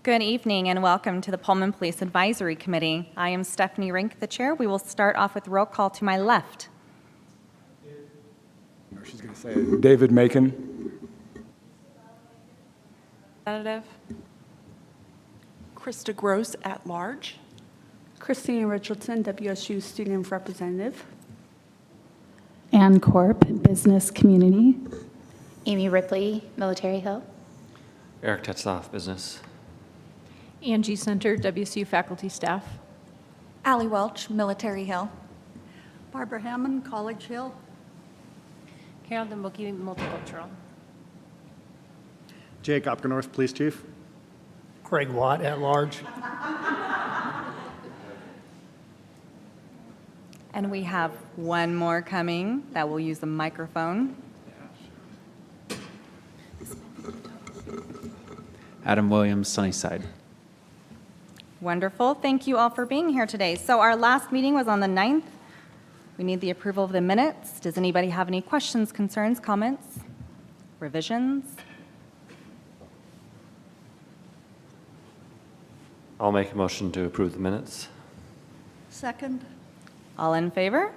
Good evening and welcome to the Pullman Police Advisory Committee. I am Stephanie Rink, the chair. We will start off with roll call to my left. She's going to say it. David Macon. Representative. Krista Gross at large. Christina Richardson, WSU Student Representative. Ann Corp, Business Community. Amy Ripley, Military Hill. Eric Tetzloff, Business. Angie Center, WSU Faculty Staff. Allie Welch, Military Hill. Barbara Hammond, College Hill. Carol Dembucki, Multicultural. Jake Opgenorth, Police Chief. Craig Watt at large. And we have one more coming that will use the microphone. Adam Williams, Sunnyside. Wonderful. Thank you all for being here today. So our last meeting was on the 9th. We need the approval of the minutes. Does anybody have any questions, concerns, comments, revisions? I'll make a motion to approve the minutes. Second. All in favor?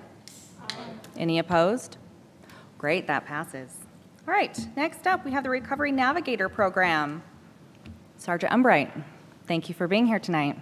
Aye. Any opposed? Great, that passes. All right, next up, we have the Recovery Navigator Program. Sergeant Umbright, thank you for being here tonight.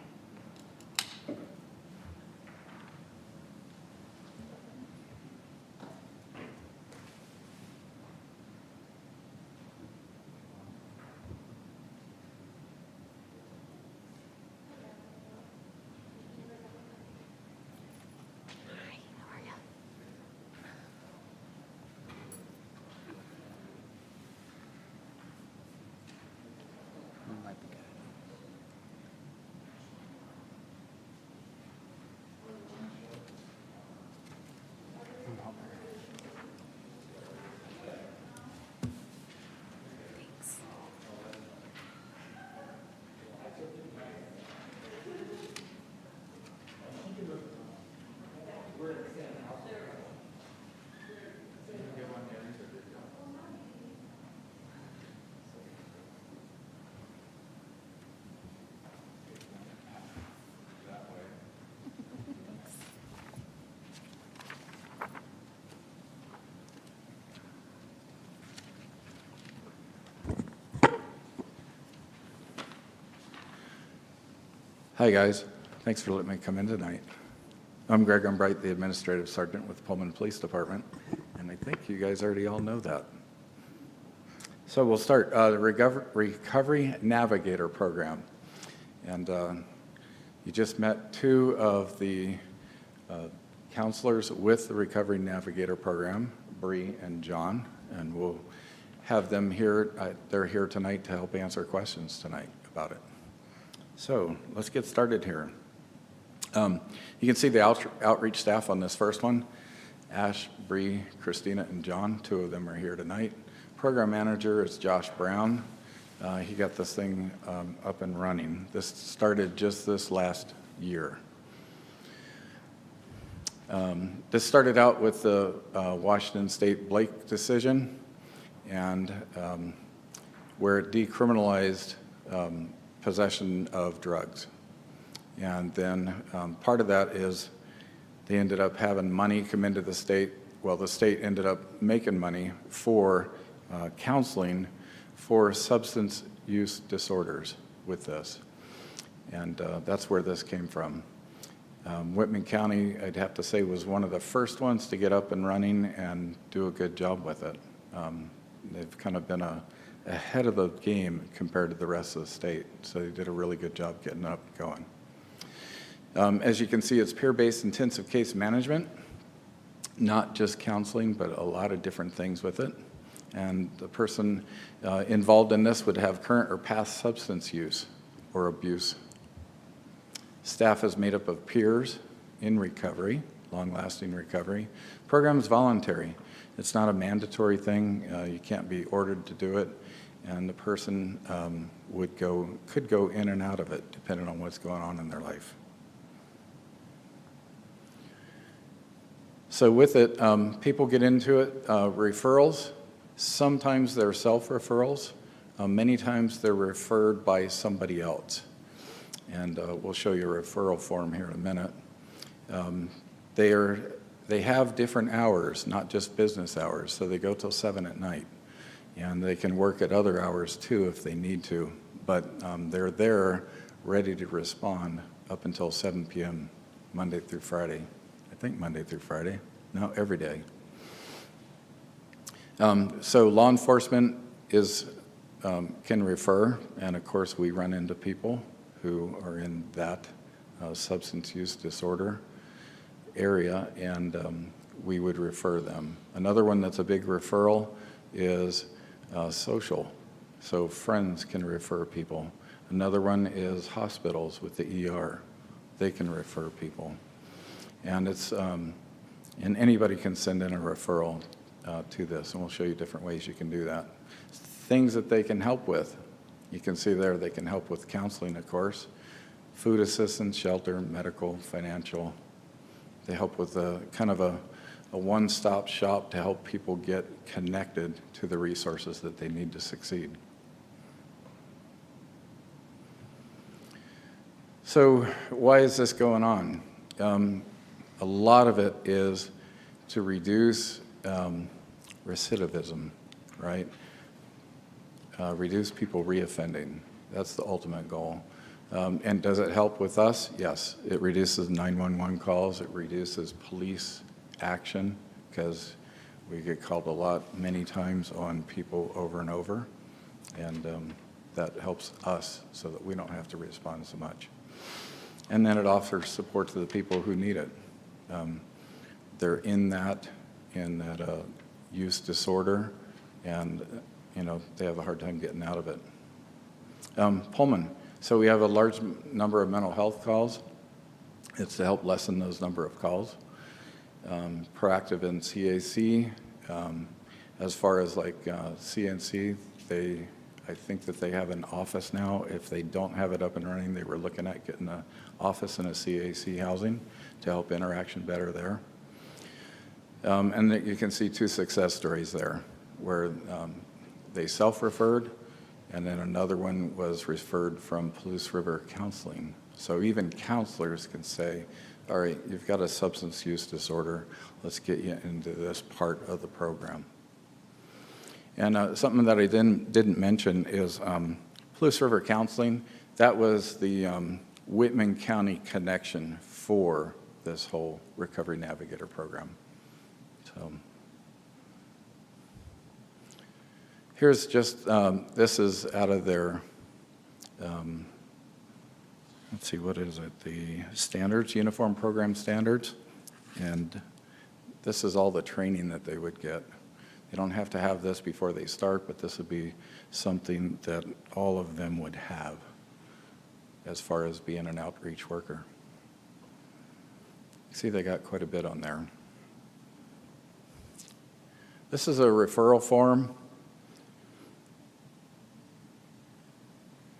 Hi guys, thanks for letting me come in tonight. I'm Greg Umbright, the Administrative Sergeant with the Pullman Police Department, and I think you guys already all know that. So we'll start the Recovery Navigator Program. And you just met two of the counselors with the Recovery Navigator Program, Bree and John, and we'll have them here. They're here tonight to help answer questions tonight about it. So let's get started here. You can see the outreach staff on this first one. Ash, Bree, Christina, and John, two of them are here tonight. Program manager is Josh Brown. He got this thing up and running. This started just this last year. This started out with the Washington State Blake decision, and where it decriminalized possession of drugs. And then part of that is they ended up having money come into the state. Well, the state ended up making money for counseling for substance use disorders with this. And that's where this came from. Whitman County, I'd have to say, was one of the first ones to get up and running and do a good job with it. They've kind of been ahead of the game compared to the rest of the state. So they did a really good job getting up and going. As you can see, it's peer-based intensive case management, not just counseling, but a lot of different things with it. And the person involved in this would have current or past substance use or abuse. Staff is made up of peers in recovery, long-lasting recovery. Program is voluntary. It's not a mandatory thing. You can't be ordered to do it. And the person could go in and out of it depending on what's going on in their life. So with it, people get into it, referrals. Sometimes they're self-referrals. Many times they're referred by somebody else. And we'll show you a referral form here in a minute. They have different hours, not just business hours, so they go till 7 at night. And they can work at other hours too if they need to, but they're there ready to respond up until 7 p.m. Monday through Friday. I think Monday through Friday. No, every day. So law enforcement can refer, and of course we run into people who are in that substance use disorder area, and we would refer them. Another one that's a big referral is social. So friends can refer people. Another one is hospitals with the ER. They can refer people. And it's, and anybody can send in a referral to this, and we'll show you different ways you can do that. Things that they can help with. You can see there they can help with counseling, of course, food assistance, shelter, medical, financial. They help with a kind of a one-stop shop to help people get connected to the resources that they need to succeed. So why is this going on? A lot of it is to reduce recidivism, right? Reduce people reoffending. That's the ultimate goal. And does it help with us? Yes. It reduces 911 calls. It reduces police action because we get called a lot, many times on people over and over. And that helps us so that we don't have to respond so much. And then it offers support to the people who need it. They're in that use disorder, and they have a hard time getting out of it. Pullman. So we have a large number of mental health calls. It's to help lessen those number of calls. Proactive in CAC. As far as like CNC, I think that they have an office now. If they don't have it up and running, they were looking at getting an office in a CAC housing to help interaction better there. And you can see 2 success stories there where they self-referred, and then another one was referred from Palouse River Counseling. So even counselors can say, all right, you've got a substance use disorder. Let's get you into this part of the program. And something that I didn't mention is Palouse River Counseling. That was the Whitman County connection for this whole Recovery Navigator program. So here's just, this is out of their, let's see, what is it? The standards, uniform program standards. And this is all the training that they would get. They don't have to have this before they start, but this would be something that all of them would have as far as being an outreach worker. See, they got quite a bit on there. This is a referral form.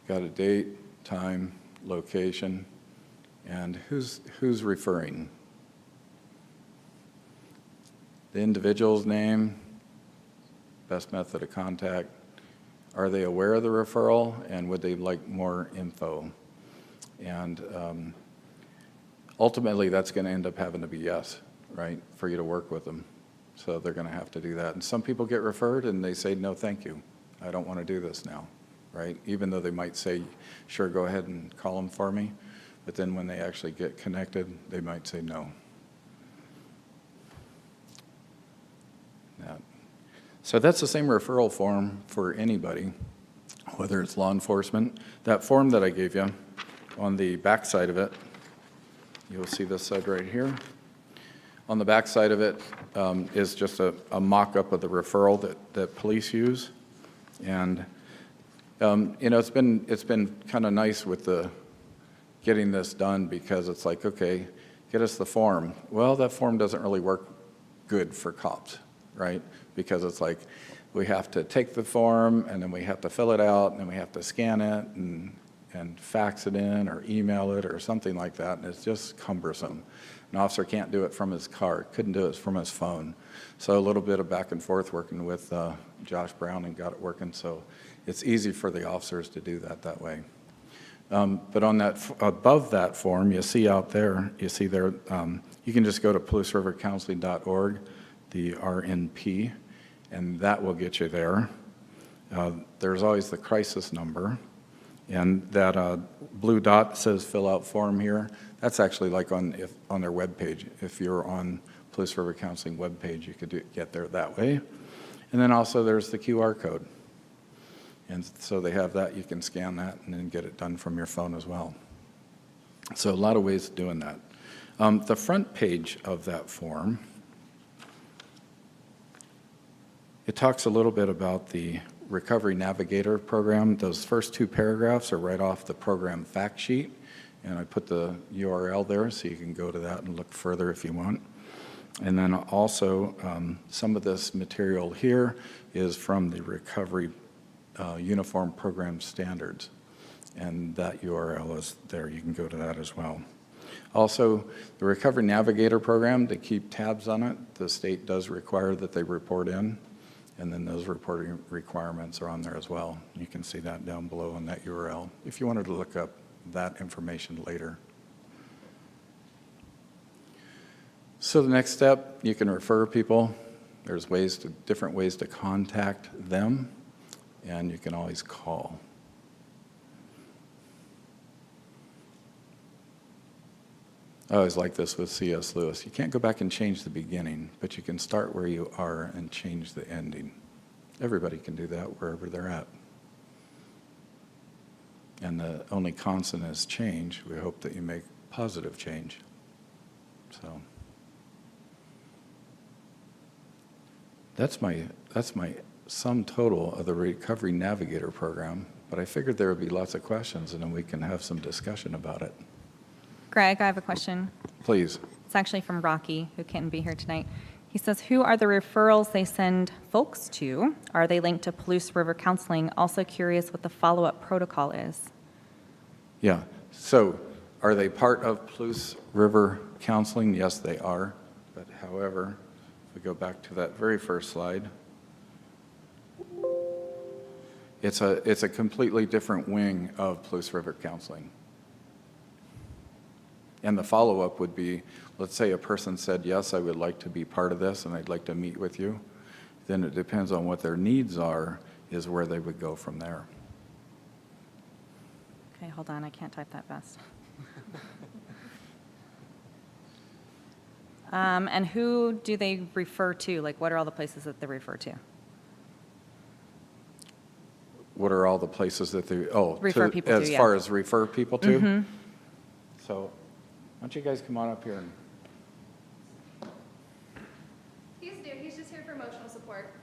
Got a date, time, location, and who's referring. The individual's name, best method of contact. Are they aware of the referral, and would they like more info? And ultimately, that's going to end up having to be yes, right, for you to work with them. So they're going to have to do that. And some people get referred, and they say, no, thank you. I don't want to do this now, right? Even though they might say, sure, go ahead and call them for me. But then when they actually get connected, they might say no. So that's the same referral form for anybody, whether it's law enforcement. That form that I gave you, on the back side of it, you'll see this side right here. On the back side of it is just a mock-up of the referral that police use. And it's been kind of nice with getting this done, because it's like, okay, get us the form. Well, that form doesn't really work good for cops, right? Because it's like we have to take the form, and then we have to fill it out, and then we have to scan it and fax it in or email it or something like that, and it's just cumbersome. An officer can't do it from his car, couldn't do it from his phone. So a little bit of back and forth working with Josh Brown and got it working. So it's easy for the officers to do that way. But on that, above that form, you see out there, you see there, you can just go to PoliceRiverCounseling.org, the RNP, and that will get you there. There's always the crisis number, and that blue dot says fill out form here. That's actually like on their webpage. If you're on Police River Counseling webpage, you could get there that way. And then also there's the QR code. And so they have that, you can scan that and then get it done from your phone as well. So a lot of ways of doing that. The front page of that form, it talks a little bit about the Recovery Navigator program. Those first 2 paragraphs are right off the program fact sheet, and I put the URL there so you can go to that and look further if you want. And then also, some of this material here is from the Recovery Uniform Program Standards, and that URL is there. You can go to that as well. Also, the Recovery Navigator program, to keep tabs on it, the state does require that they report in, and then those reporting requirements are on there as well. You can see that down below on that URL if you wanted to look up that information later. So the next step, you can refer people. There's different ways to contact them, and you can always call. I always like this with C.S. Lewis. You can't go back and change the beginning, but you can start where you are and change the ending. Everybody can do that wherever they're at. And the only constant is change. We hope that you make positive change. So that's my sum total of the Recovery Navigator program, but I figured there would be lots of questions and then we can have some discussion about it. Greg, I have a question. Please. It's actually from Rocky, who can't be here tonight. He says, who are the referrals they send folks to? Are they linked to Police River Counseling? Also curious what the follow-up protocol is. Yeah. So are they part of Police River Counseling? Yes, they are. But however, if we go back to that very first slide, it's a completely different wing of Police River Counseling. And the follow-up would be, let's say a person said, yes, I would like to be part of this and I'd like to meet with you. Then it depends on what their needs are, is where they would go from there. Okay, hold on, I can't type that fast. And who do they refer to? Like, what are all the places that they refer to? What are all the places that they, Refer people to, as yeah. far as refer people to? Mm-hmm. So why don't you guys come on up here and He's new. He's just here for emotional support.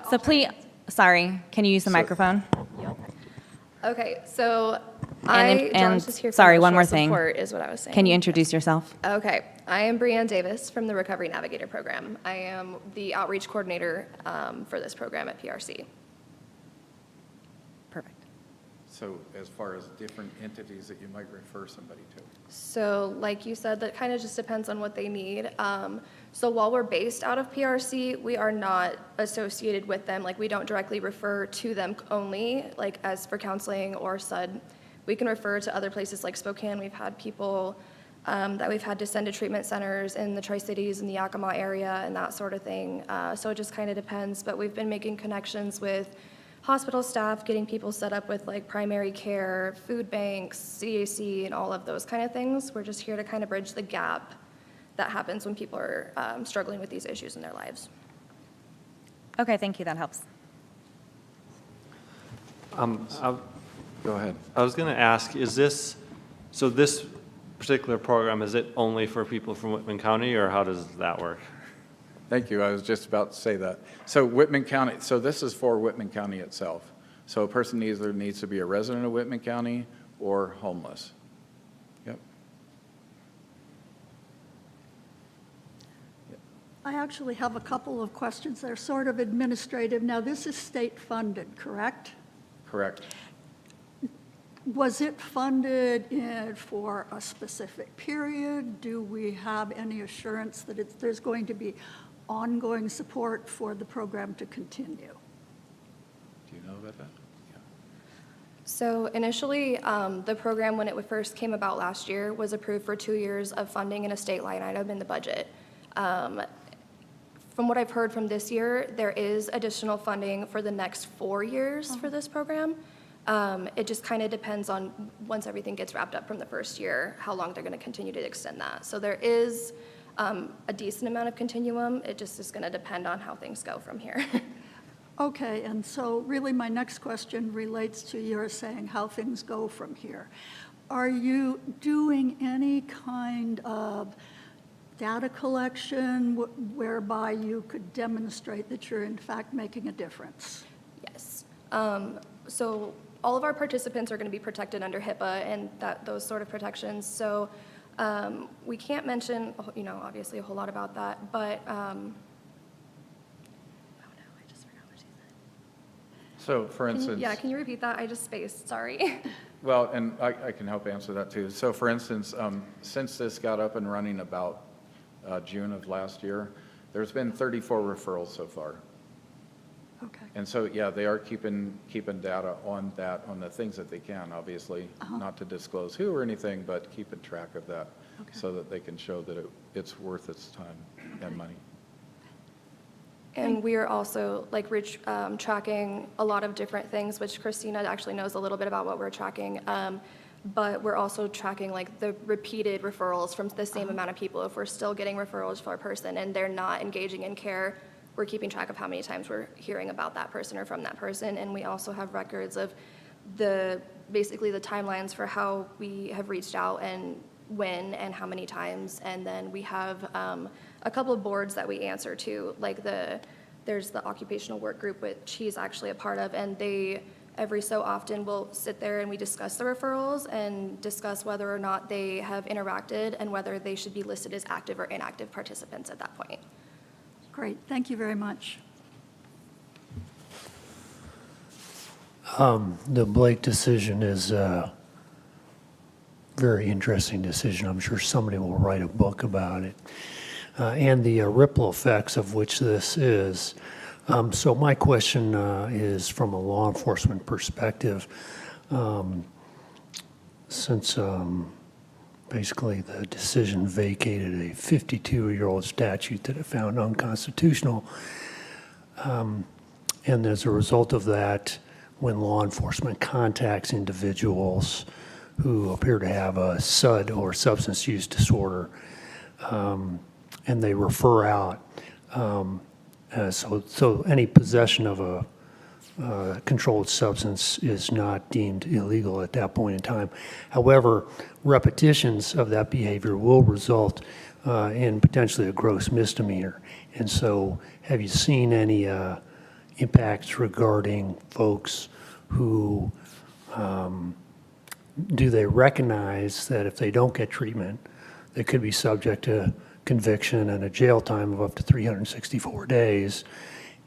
So please, sorry, can you use the microphone? Okay, so And John's just here for sorry, one more emotional thing. support is what I was saying. Can you introduce yourself? Okay, I am Breanne Davis from the Recovery Navigator program. I am the outreach coordinator for this program at PRC. Perfect. so as far as different entities that you might refer somebody to? So like you said, that kind of just depends on what they need. So while we're based out of PRC, we are not associated with them. Like we don't directly refer to them only, like as for counseling or SUD. We can refer to other places like Spokane. We've had people that we've had to send to treatment centers in the Tri-Cities and the Yakima area and that sort of thing. So it just kind of depends. But we've been making connections with hospital staff, getting people set up with like primary care, food banks, CAC, and all of those kind of things. We're just here to kind of bridge the gap that happens when people are struggling with these issues in their lives. Okay, thank you, that helps. Go ahead. I was going to ask, is this, so this particular program, is it only for people from Whitman County, or how does that work? Thank you. I was just about to say that. So Whitman County, so this is for Whitman County itself. So a person either needs to be a resident of Whitman County or homeless. Yep. I actually have a couple of questions. They're sort of administrative. Now, this is state funded, correct? Correct. Was it funded for a specific period? Do we have any assurance that there's going to be ongoing support for the program to continue? Do you know about that? So initially, the program, when it first came about last year, was approved for 2 years of funding in a state line item in the budget. From what I've heard from this year, there is additional funding for the next 4 years for this program. It just kind of depends on, once everything gets wrapped up from the first year, how long they're going to continue to extend that. So there is a decent amount of continuum. It just is going to depend on how things go from here. Okay, and so really my next question relates to your saying how things go from here. Are you doing any kind of data collection whereby you could demonstrate that you're in fact making a difference? Yes. So all of our participants are going to be protected under HIPAA and those sort of protections. So we can't mention, obviously a whole lot about that, but So, for instance. can you repeat that? I just spaced, sorry. Well, and I can help answer that too. So, for instance, since this got up and running about June of last year, there's been 34 referrals so far. Okay. And so, yeah, they are keeping data on that, on the things that they can, obviously, not to disclose who or anything, but keeping track of that so that they can show that it's worth its time and money. And we are also tracking a lot of different things, which Christina actually knows a little bit about what we're tracking. But we're also tracking the repeated referrals from the same amount of people. If we're still getting referrals for a person and they're not engaging in care, we're keeping track of how many times we're hearing about that person or from that person. And we also have records of basically the timelines for how we have reached out and when and how many times. And then we have a couple of boards that we answer to, there's the occupational work group, which he's actually a part of, and they every so often will sit there and we discuss the referrals and discuss whether or not they have interacted and whether they should be listed as active or inactive participants at that point. Great, thank you very much. The Blake decision is a very interesting decision. I'm sure somebody will write a book about it. And the ripple effects of which this is. So my question is from a law enforcement perspective. Since basically the decision vacated a 52-year-old statute that it found unconstitutional, and as a result of that, when law enforcement contacts individuals who appear to have a SUD or substance use disorder, and they refer out. So any possession of a controlled substance is not deemed illegal at that point in time. However, repetitions of that behavior will result in potentially a gross misdemeanor. And so have you seen any impacts regarding folks who, do they recognize that if they don't get treatment, they could be subject to conviction and a jail time of up to 364 days.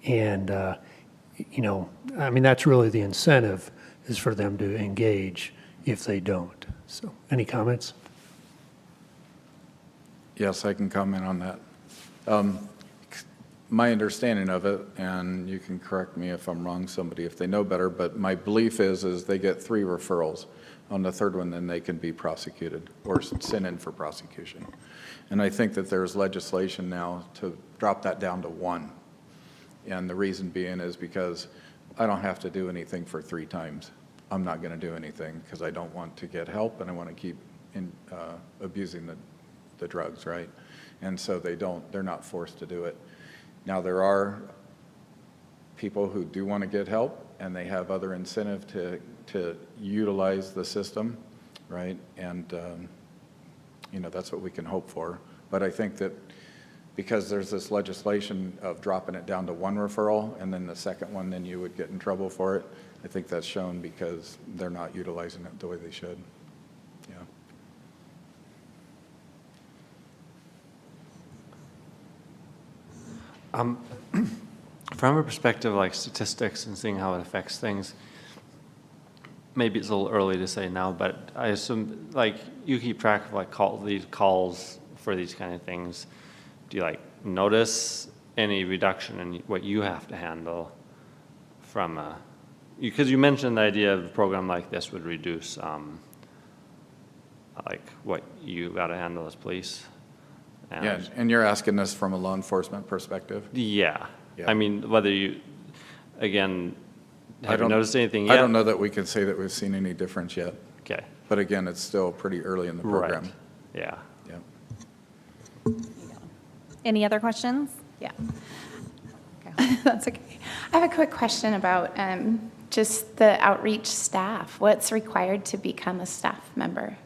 And, that's really the incentive, is for them to engage if they don't. So any comments? Yes, I can comment on that. My understanding of it, and you can correct me if I'm wrong, somebody, if they know better, but my belief is they get 3 referrals. On the 3rd one, then they can be prosecuted or sent in for prosecution. And I think that there's legislation now to drop that down to 1. And the reason being is because I don't have to do anything for 3 times. I'm not going to do anything because I don't want to get help and I want to keep abusing the drugs, right? And so they're not forced to do it. Now, there are people who do want to get help and they have other incentive to utilize the system, right? And, that's what we can hope for. But I think that because there's this legislation of dropping it down to 1 referral and then the second one, then you would get in trouble for it. I think that's shown because they're not utilizing it the way they should. Yeah. From a perspective like statistics and seeing how it affects things, maybe it's a little early to say now, but I assume, like, you keep track of, like, these calls for these kind of things. Do you, like, notice any reduction in what you have to handle from because you mentioned the idea of a program like this would reduce, like, what you got to handle as police. Yeah, and you're asking this from a law enforcement perspective? Yeah. Yeah. I mean, whether you, again, I have you don't- noticed anything yet? I don't know that we can say that we've seen any difference yet. Okay. But again, it's still pretty early in the program. Right. Yeah. Yeah. Any other questions? Yeah. That's okay. I have a quick question about just the outreach staff. What's required to become a staff member?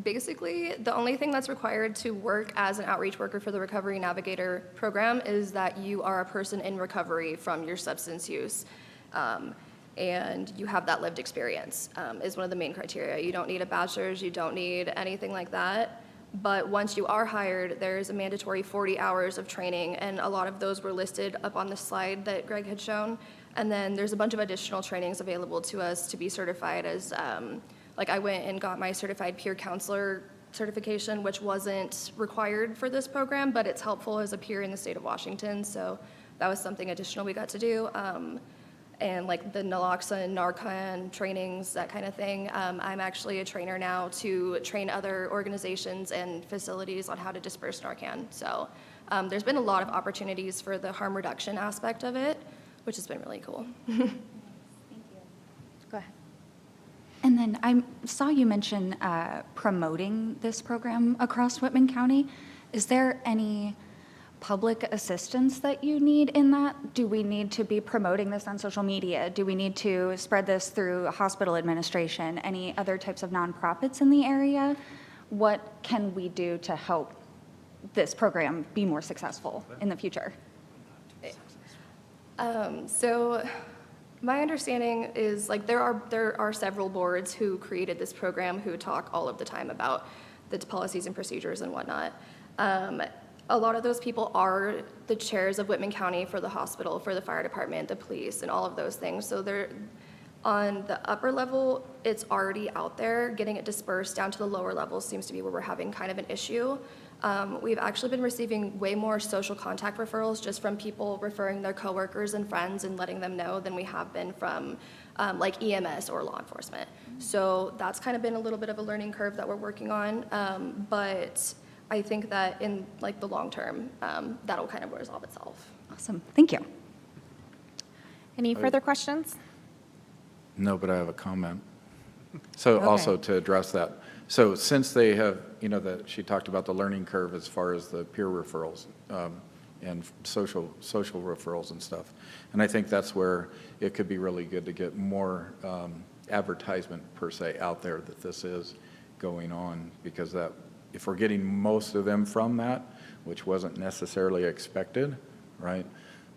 Basically, the only thing that's required to work as an outreach worker for the Recovery Navigator program is that you are a person in recovery from your substance use. And you have that lived experience is one of the main criteria. You don't need a bachelor's, you don't need anything like that. But once you are hired, there's a mandatory 40 hours of training, and a lot of those were listed up on the slide that Greg had shown. And then there's a bunch of additional trainings available to us to be certified as, like I went and got my certified peer counselor certification, which wasn't required for this program, but it's helpful as a peer in the state of Washington. So that was something additional we got to do. And like the naloxone, Narcan trainings, that kind of thing. I'm actually a trainer now to train other organizations and facilities on how to disperse Narcan. So there's been a lot of opportunities for the harm reduction aspect of it, which has been really cool. Thank you. Go ahead. And then I saw you mention promoting this program across Whitman County. Is there any public assistance that you need in that? Do we need to be promoting this on social media? Do we need to spread this through hospital administration? Any other types of nonprofits in the area? What can we do to help this program be more successful in the future? So my understanding is like there are several boards who created this program who talk all of the time about the policies and procedures and whatnot. A lot of those people are the chairs of Whitman County for the hospital, for the fire department, the police, and all of those things. So they're on the upper level, it's already out there. Getting it dispersed down to the lower levels seems to be where we're having kind of an issue. We've actually been receiving way more social contact referrals just from people referring their coworkers and friends and letting them know than we have been from like EMS or law enforcement. So that's kind of been a little bit of a learning curve that we're working on. But I think that in like the long term, that'll kind of resolve itself. Awesome. Thank you. Any further questions? No, but I have a comment. So Okay. also to address that, so since they have, you know, that she talked about the learning curve as far as the peer referrals and social referrals and stuff, and I think that's where it could be really good to get more advertisement per se out there that this is going on, because that if we're getting most of them from that, which wasn't necessarily expected, right,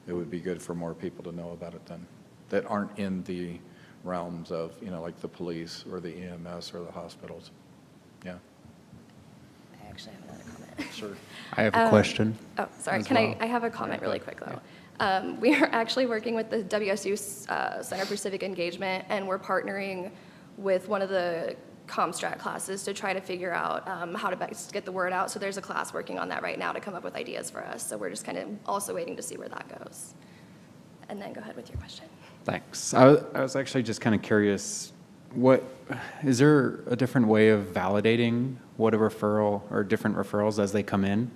it would be good for more people to know about it then, that aren't in the realms of, you know, like the police or the EMS or the hospitals. Yeah. I actually have another comment. Sure. I have a question. Oh, sorry. as Can well. I have a comment really quick, though? We are actually working with the WSU Center for Civic Engagement, and we're partnering with one of the ComStrat classes to try to figure out how to best get the word out. So there's a class working on that right now to come up with ideas for us. So we're just kind of also waiting to see where that goes. And then go ahead with your question. Thanks. I was actually just kind of curious, is there a different way of validating what a referral or different referrals as they come in?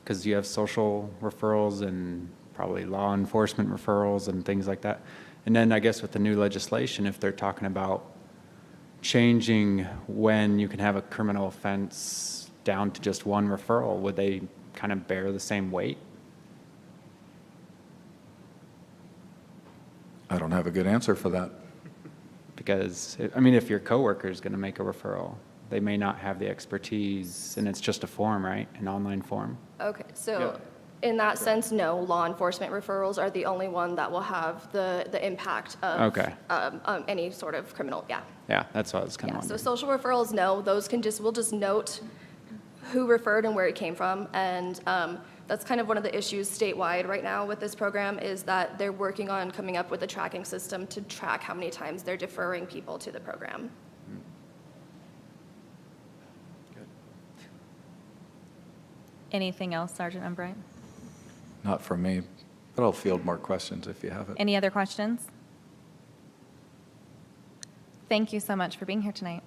Because you have social referrals and probably law enforcement referrals and things like that. And then I guess with the new legislation, if they're talking about changing when you can have a criminal offense down to just one referral, would they kind of bear the same weight? I don't have a good answer for that. Because, I mean, if your coworker is going to make a referral, they may not have the expertise, and it's just a form, right? An online form. Okay, so in that sense, no, law enforcement referrals are the only one that will have the impact of Okay. Any sort of criminal, yeah. Yeah, that's what I was kind Yeah, of so wondering. social referrals, no, those can we'll just note who referred and where it came from. And That's kind of one of the issues statewide right now with this program, is that they're working on coming up with a tracking system to track how many times they're deferring people to the program. Anything else, Sergeant Umbright? Not from me, but I'll field more questions if you have it. Any other questions? Thank you so much for being here tonight.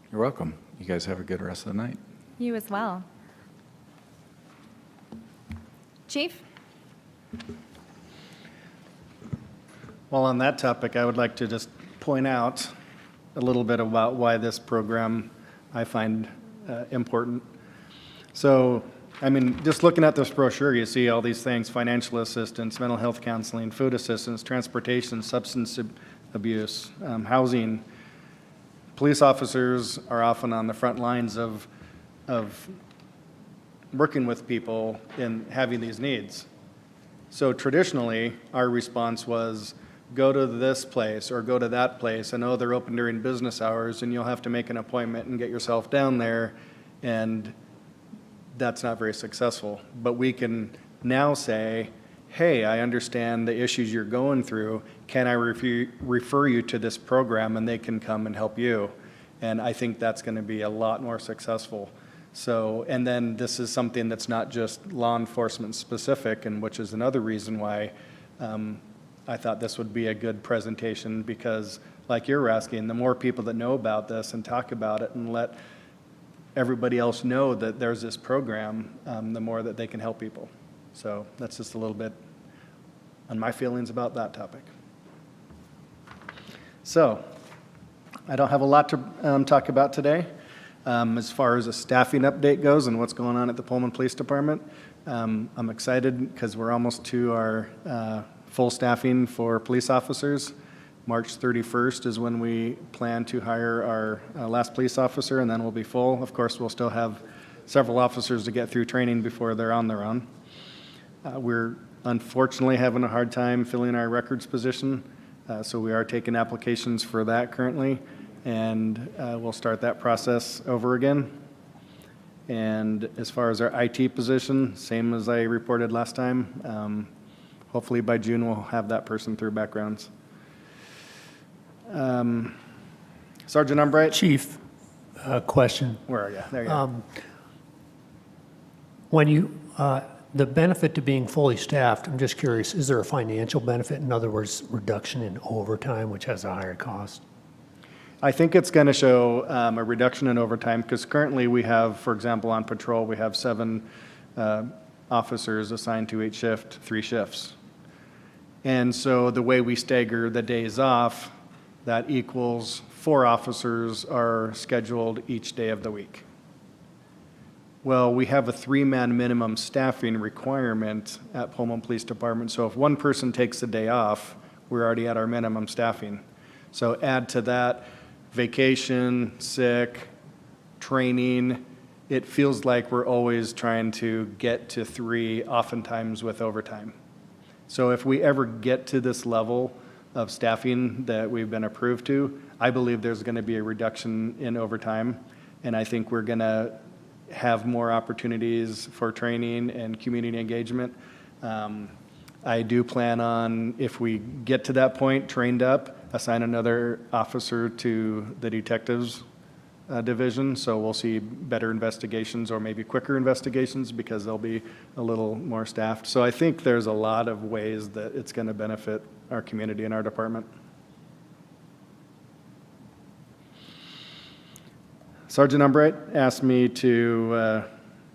You're welcome. You guys have a good rest of the night. You as well. Chief? Well, on that topic, I would like to just point out a little bit about why this program I find important. So, I mean, just looking at this brochure, you see all these things: financial assistance, mental health counseling, food assistance, transportation, substance abuse, housing. Police officers are often on the front lines of working with people in having these needs. So traditionally, our response was, go to this place or go to that place. I know they're open during business hours and you'll have to make an appointment and get yourself down there, and that's not very successful. But we can now say, hey, I understand the issues you're going through. Can I refer you to this program, and they can come and help you? And I think that's going to be a lot more successful. So, and then this is something that's not just law enforcement specific, and which is another reason why I thought this would be a good presentation, because like you're asking, the more people that know about this and talk about it and let everybody else know that there's this program, the more that they can help people. So that's just a little bit on my feelings about that topic. So I don't have a lot to talk about today. As far as a staffing update goes and what's going on at the Pullman Police Department, I'm excited because we're almost to our full staffing for police officers. March 31st is when we plan to hire our last police officer, and then we'll be full. Of course, we'll still have several officers to get through training before they're on their own. We're unfortunately having a hard time filling our records position, so we are taking applications for that currently, and we'll start that process over again. And as far as our IT position, same as I reported last time. Hopefully by June we'll have that person through backgrounds. Sergeant Umbright? Chief, question. Where are you? There you are. When you, the benefit to being fully staffed, I'm just curious, is there a financial benefit? In other words, reduction in overtime, which has a higher cost? I think it's going to show a reduction in overtime, because currently we have, for example, on patrol, we have 7 officers assigned to each shift, 3 shifts. And so the way we stagger the days off, that equals 4 officers are scheduled each day of the week. Well, we have a 3-man minimum staffing requirement at Pullman Police Department, so if one person takes a day off, we're already at our minimum staffing. So add to that vacation, sick, training, it feels like we're always trying to get to 3, oftentimes with overtime. So if we ever get to this level of staffing that we've been approved to, I believe there's going to be a reduction in overtime, and I think we're going to have more opportunities for training and community engagement. I do plan on, if we get to that point, trained up, assign another officer to the detectives division, so we'll see better investigations or maybe quicker investigations because they'll be a little more staffed. So I think there's a lot of ways that it's going to benefit our community and our department. Sergeant Umbright asked me to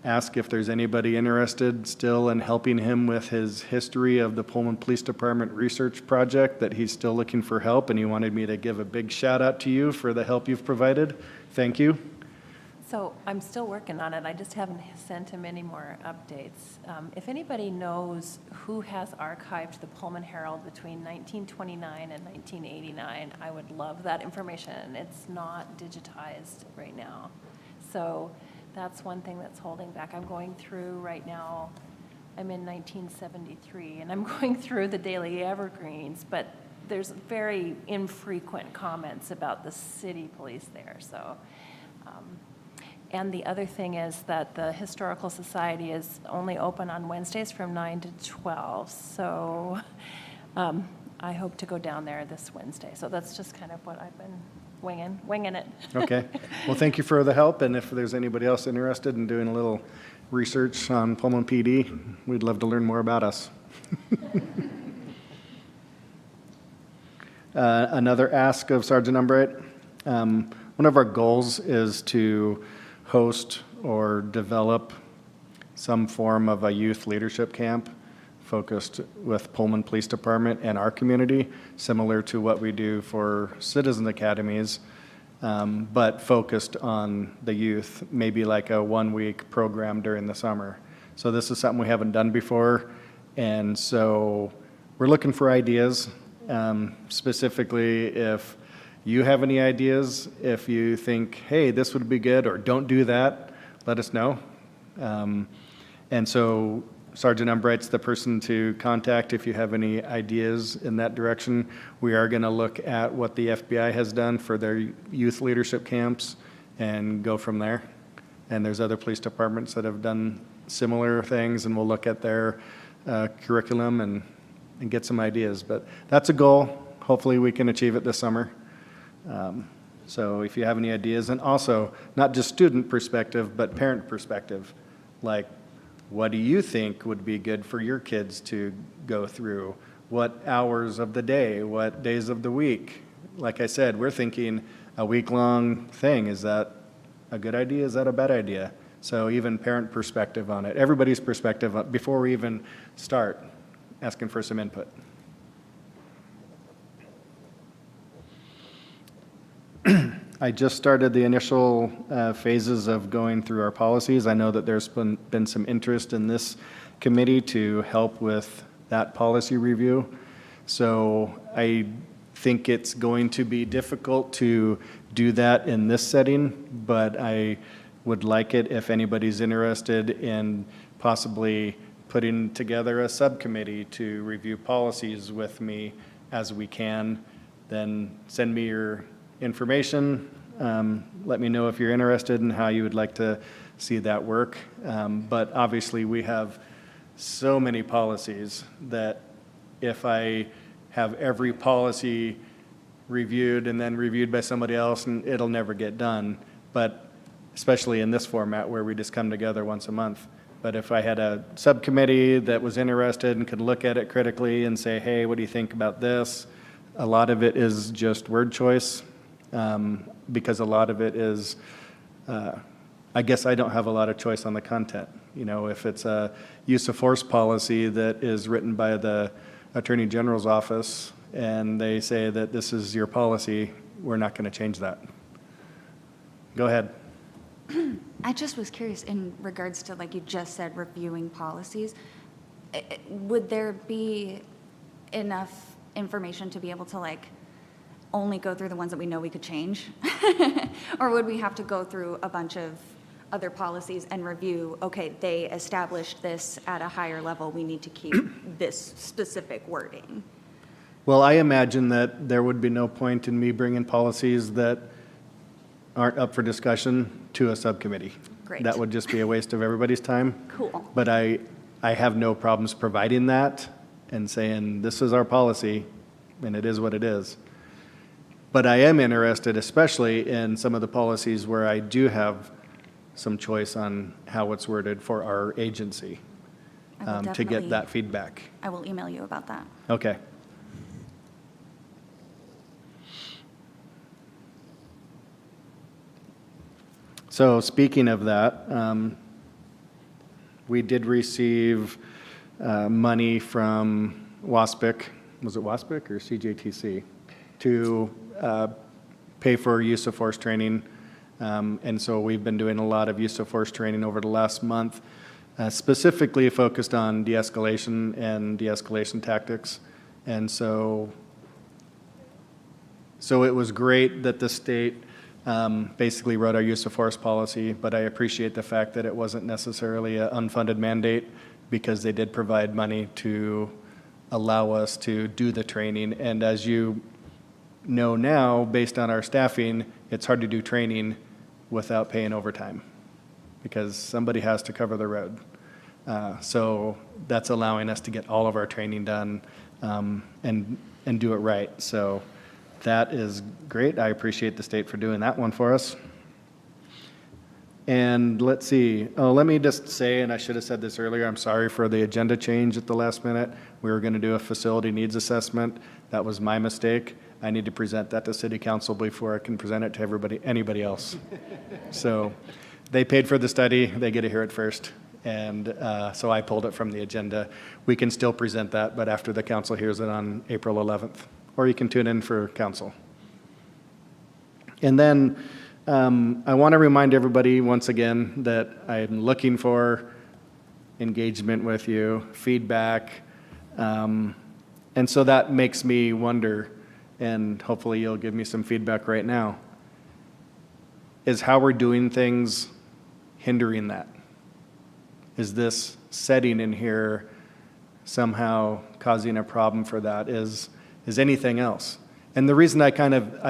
ask if there's anybody interested still in helping him with his history of the Pullman Police Department research project, that he's still looking for help, and he wanted me to give a big shout out to you for the help you've provided. Thank you. So I'm still working on it. I just haven't sent him any more updates. If anybody knows who has archived the Pullman Herald between 1929 and 1989, I would love that information. It's not digitized right now. So that's one thing that's holding back. I'm going through right now, I'm in 1973, and I'm going through the daily evergreens, but there's very infrequent comments about the city police there. So And the other thing is that the Historical Society is only open on Wednesdays from 9 to 12. So I hope to go down there this Wednesday. So that's just kind of what I've been winging it. Okay. Well, thank you for the help, and if there's anybody else interested in doing a little research on Pullman PD, we'd love to learn more about us. Another ask of Sergeant Umbright. One of our goals is to host or develop some form of a youth leadership camp focused with Pullman Police Department and our community, similar to what we do for citizen academies, but focused on the youth, maybe like a 1-week program during the summer. So this is something we haven't done before, and so we're looking for ideas. Specifically, if you have any ideas, if you think, hey, this would be good, or don't do that, let us know. And so Sergeant Umbright's the person to contact if you have any ideas in that direction. We are going to look at what the FBI has done for their youth leadership camps and go from there. And there's other police departments that have done similar things, and we'll look at their curriculum and get some ideas. But that's a goal. Hopefully we can achieve it this summer. So if you have any ideas, and also not just student perspective, but parent perspective, like what do you think would be good for your kids to go through? What hours of the day, what days of the week? Like I said, we're thinking a week-long thing. Is that a good idea? Is that a bad idea? So even parent perspective on it, everybody's perspective before we even start asking for some input. I just started the initial phases of going through our policies. I know that there's been some interest in this committee to help with that policy review. So I think it's going to be difficult to do that in this setting, but I would like it if anybody's interested in possibly putting together a subcommittee to review policies with me as we can. Then send me your information. Let me know if you're interested in how you would like to see that work. But obviously we have so many policies that if I have every policy reviewed and then reviewed by somebody else, and it'll never get done. But especially in this format where we just come together once a month. But if I had a subcommittee that was interested and could look at it critically and say, hey, what do you think about this? A lot of it is just word choice. Because a lot of it is, I guess I don't have a lot of choice on the content. You know, if it's a use of force policy that is written by the Attorney General's office and they say that this is your policy, we're not going to change that. Go ahead. I just was curious in regards to, like you just said, reviewing policies. Would there be enough information to be able to like only go through the ones that we know we could change? Or would we have to go through a bunch of other policies and review, okay, they established this at a higher level, we need to keep this specific wording? Well, I imagine that there would be no point in me bringing policies that aren't up for discussion to a subcommittee. Great. That would just be a waste of everybody's time. Cool. But I have no problems providing that and saying, this is our policy, and it is what it is. But I am interested, especially in some of the policies where I do have some choice on how it's worded for our agency, to get that feedback. I will email you about that. Okay. So speaking of that, we did receive money from WASPIC, was it WASPIC or CJTC, to pay for use of force training. And so we've been doing a lot of use of force training over the last month, specifically focused on de-escalation and de-escalation tactics. And so it was great that the state basically wrote our use of force policy, but I appreciate the fact that it wasn't necessarily an unfunded mandate, because they did provide money to allow us to do the training. And as you know now, based on our staffing, it's hard to do training without paying overtime. because somebody has to cover the road. So that's allowing us to get all of our training done and do it right. So that is great. I appreciate the state for doing that one for us. And let's see, let me just say, and I should have said this earlier, I'm sorry for the agenda change at the last minute. We were going to do a facility needs assessment. That was my mistake. I need to present that to City Council before I can present it to anybody else. So they paid for the study, they get to hear it first. And so I pulled it from the agenda. We can still present that, but after the council hears it on April 11th. Or you can tune in for council. And then I want to remind everybody once again that I'm looking for engagement with you, feedback. And so that makes me wonder, and hopefully you'll give me some feedback right now, is how we're doing things hindering that? Is this setting in here somehow causing a problem for that? Is anything else? And the reason I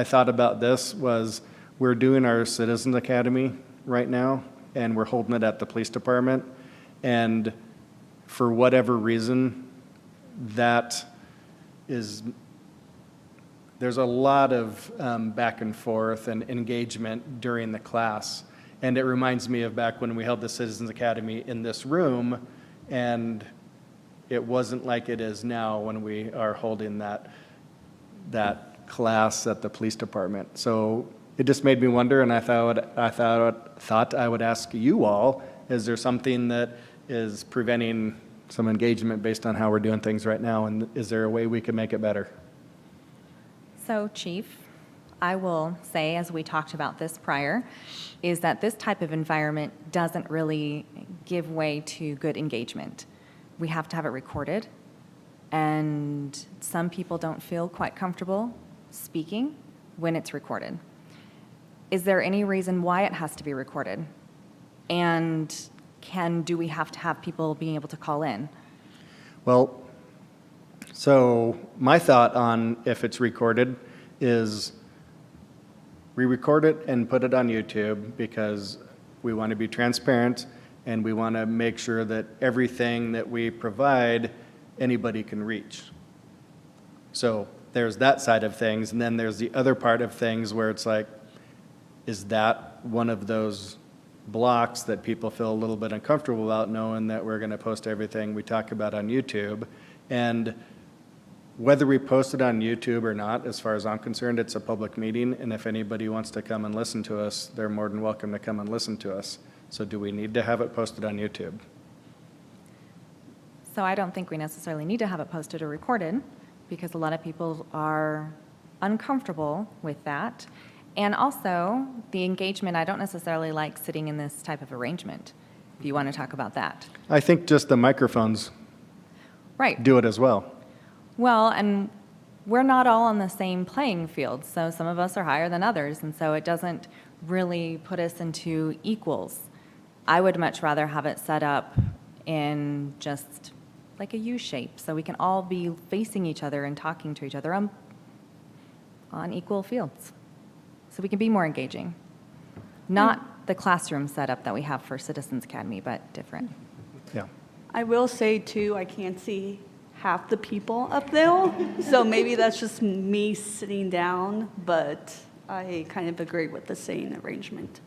thought about this was we're doing our Citizens Academy right now, and we're holding it at the police department. And for whatever reason, there's a lot of back and forth and engagement during the class. And it reminds me of back when we held the Citizens Academy in this room, and it wasn't like it is now when we are holding that class at the police department. So it just made me wonder, and I thought I would ask you all, is there something that is preventing some engagement based on how we're doing things right now, and is there a way we can make it better? So, Chief, I will say, as we talked about this prior, is that this type of environment doesn't really give way to good engagement. We have to have it recorded, and some people don't feel quite comfortable speaking when it's recorded. Is there any reason why it has to be recorded? And do we have to have people being able to call in? Well, so my thought on if it's recorded is we record it and put it on YouTube because we want to be transparent and we want to make sure that everything that we provide, anybody can reach. So there's that side of things, and then there's the other part of things where it's like, is that one of those blocks that people feel a little bit uncomfortable about knowing that we're going to post everything we talk about on YouTube? And whether we post it on YouTube or not, as far as I'm concerned, it's a public meeting, and if anybody wants to come and listen to us, they're more than welcome to come and listen to us. So do we need to have it posted on YouTube? So I don't think we necessarily need to have it posted or recorded, because a lot of people are uncomfortable with that. And also, the engagement, I don't necessarily like sitting in this type of arrangement, if you want to talk about that. I think just the microphones do it as well. Well, and we're not all on the same playing field, so some of us are higher than others, and so it doesn't really put us into equals. I would much rather have it set up in just like a U shape, so we can all be facing each other and talking to each other on equal fields, so we can be more engaging. Not the classroom setup that we have for Citizens Academy, but different. Yeah. I will say, too, I can't see half the people up there, so maybe that's just me sitting down, but I kind of agree with the same arrangement.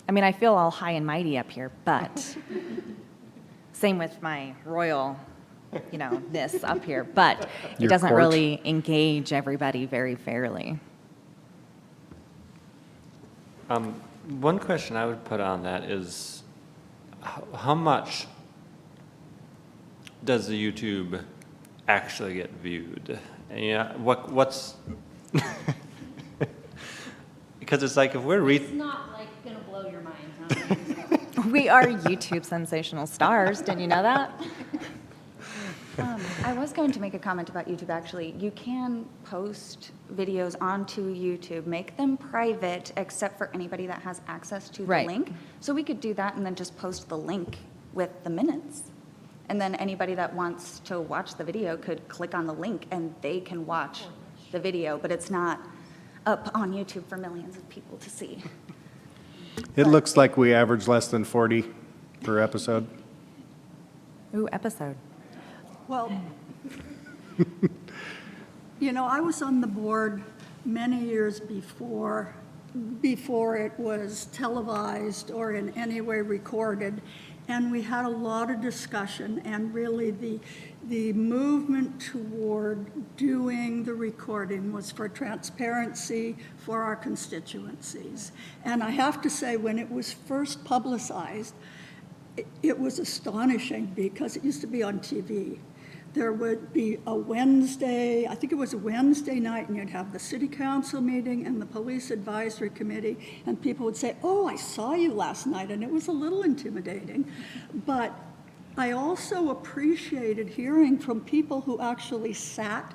I mean, I feel all high and mighty up here, but same with my royal, this up here, but it doesn't really engage everybody very fairly. One question I would put on that is, how much does the YouTube actually get viewed? And, what's because it's like if we're It's not like gonna blow your mind, huh? We are YouTube sensational stars. Did you know that? I was going to make a comment about YouTube, actually. You can post videos onto YouTube, make them private, except for anybody that has access to the link. So we could do that and then just post the link with the minutes. And then anybody that wants to watch the video could click on the link and they can watch the video, but it's not up on YouTube for millions of people to see. It looks like we average less than 40 per episode. Ooh, episode. Well, you know, I was on the board many years before it was televised or in any way recorded, and we had a lot of discussion, and really the movement toward doing the recording was for transparency for our constituencies. And I have to say, when it was first publicized, it was astonishing because it used to be on TV. There would be a Wednesday, I think it was a Wednesday night, and you'd have the city council meeting and the police advisory committee, and people would say, oh, I saw you last night, and it was a little intimidating. But I also appreciated hearing from people who actually sat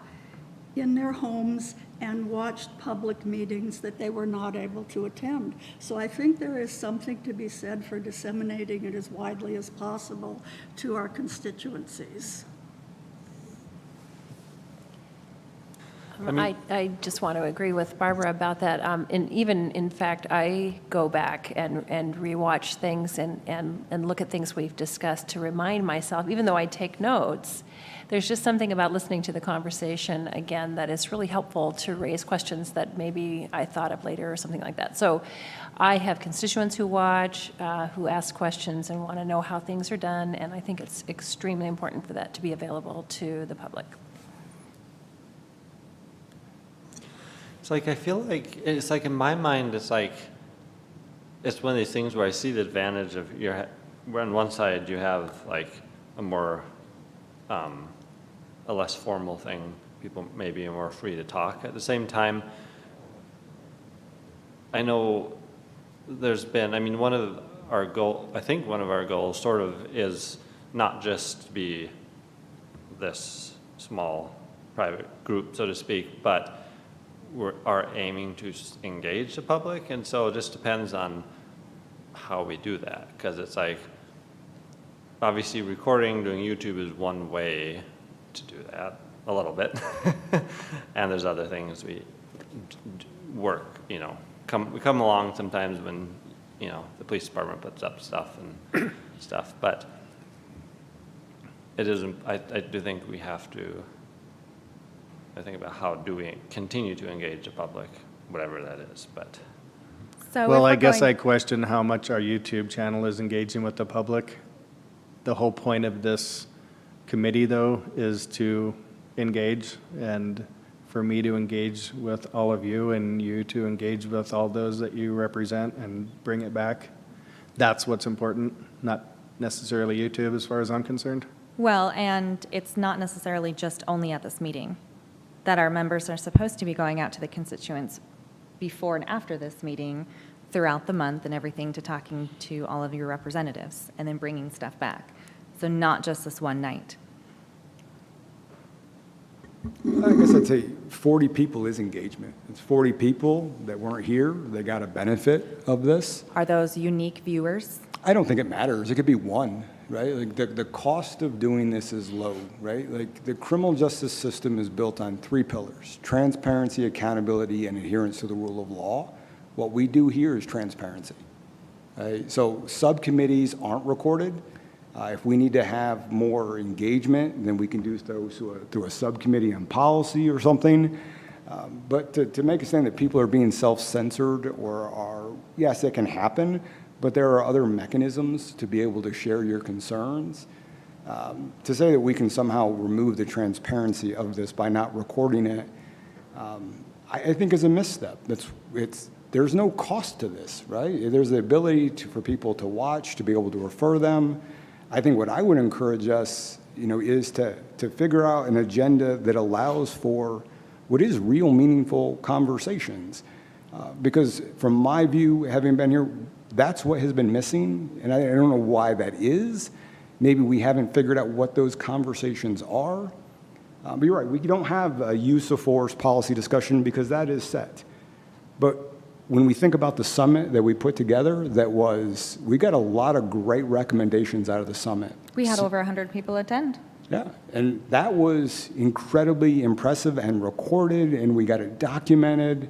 in their homes and watched public meetings that they were not able to attend. So I think there is something to be said for disseminating it as widely as possible to our constituencies. I just want to agree with Barbara about that. And even, in fact, I go back and rewatch things and look at things we've discussed to remind myself, even though I take notes, there's just something about listening to the conversation again that is really helpful to raise questions that maybe I thought of later or something like that. So I have constituents who watch, who ask questions and want to know how things are done, and I think it's extremely important for that to be available to the public. It's like, I feel like, it's like in my mind, it's like, it's one of these things where I see the advantage of where on one side you have like a more, a less formal thing. People maybe are more free to talk. At the same time, I know there's been, I mean, I think one of our goals sort of is not just to be this small private group, so to speak, but we are aiming to engage the public, and so it just depends on how we do that, because it's like, obviously recording, doing YouTube is one way to do that, a little bit, and there's other things we work, you know, we come along sometimes when, you know, the police department puts up stuff and stuff, but it isn't, I do think we have to, I think about how do we continue to engage the public, whatever that is, but. So Well, if I we're guess I going- question how much our YouTube channel is engaging with the public. The whole point of this committee, though, is to engage, and for me to engage with all of you, and you to engage with all those that you represent and bring it back. That's what's important, not necessarily YouTube as far as I'm concerned. Well, and it's not necessarily just only at this meeting, that our members are supposed to be going out to the constituents before and after this meeting, throughout the month and everything, to talking to all of your representatives and then bringing stuff back. So not just this one night. I guess I'd say 40 people is engagement. It's 40 people that weren't here. They got a benefit of this. Are those unique viewers? I don't think it matters. It could be one, right? Like the cost of doing this is low, right? Like the criminal justice system is built on 3 pillars: transparency, accountability, and adherence to the rule of law. What we do here is transparency. Right? So subcommittees aren't recorded. If we need to have more engagement, then we can do those through a subcommittee on policy or something. But to make a stand that people are being self-censored or are, yes, it can happen, but there are other mechanisms to be able to share your concerns. To say that we can somehow remove the transparency of this by not recording it, I think is a misstep. There's no cost to this, right? There's the ability for people to watch, to be able to refer them. I think what I would encourage us, is to figure out an agenda that allows for what is real, meaningful conversations. Because from my view, having been here, that's what has been missing, and I don't know why that is. Maybe we haven't figured out what those conversations are. But you're right, we don't have a use of force policy discussion because that is set. But when we think about the summit that we put together, we got a lot of great recommendations out of the summit. We had over 100 people attend. Yeah, and that was incredibly impressive and recorded, and we got it documented.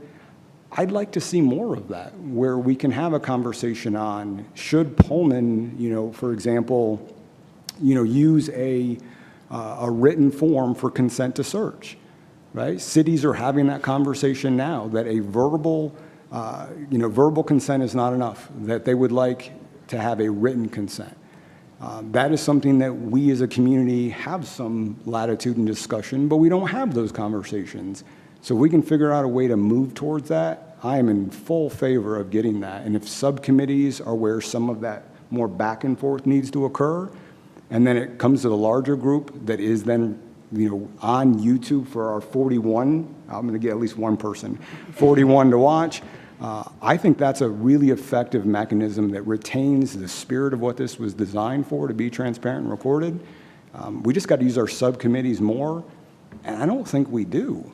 I'd like to see more of that, where we can have a conversation on, should Pullman, for example, use a written form for consent to search, right? Cities are having that conversation now, that a verbal consent is not enough, that they would like to have a written consent. That is something that we as a community have some latitude and discussion, but we don't have those conversations. So if we can figure out a way to move towards that, I am in full favor of getting that. And if subcommittees are where some of that more back and forth needs to occur, and then it comes to the larger group that is then, on YouTube for our 41, I'm going to get at least one person, 41 to watch. I think that's a really effective mechanism that retains the spirit of what this was designed for, to be transparent and recorded. We just got to use our subcommittees more, and I don't think we do.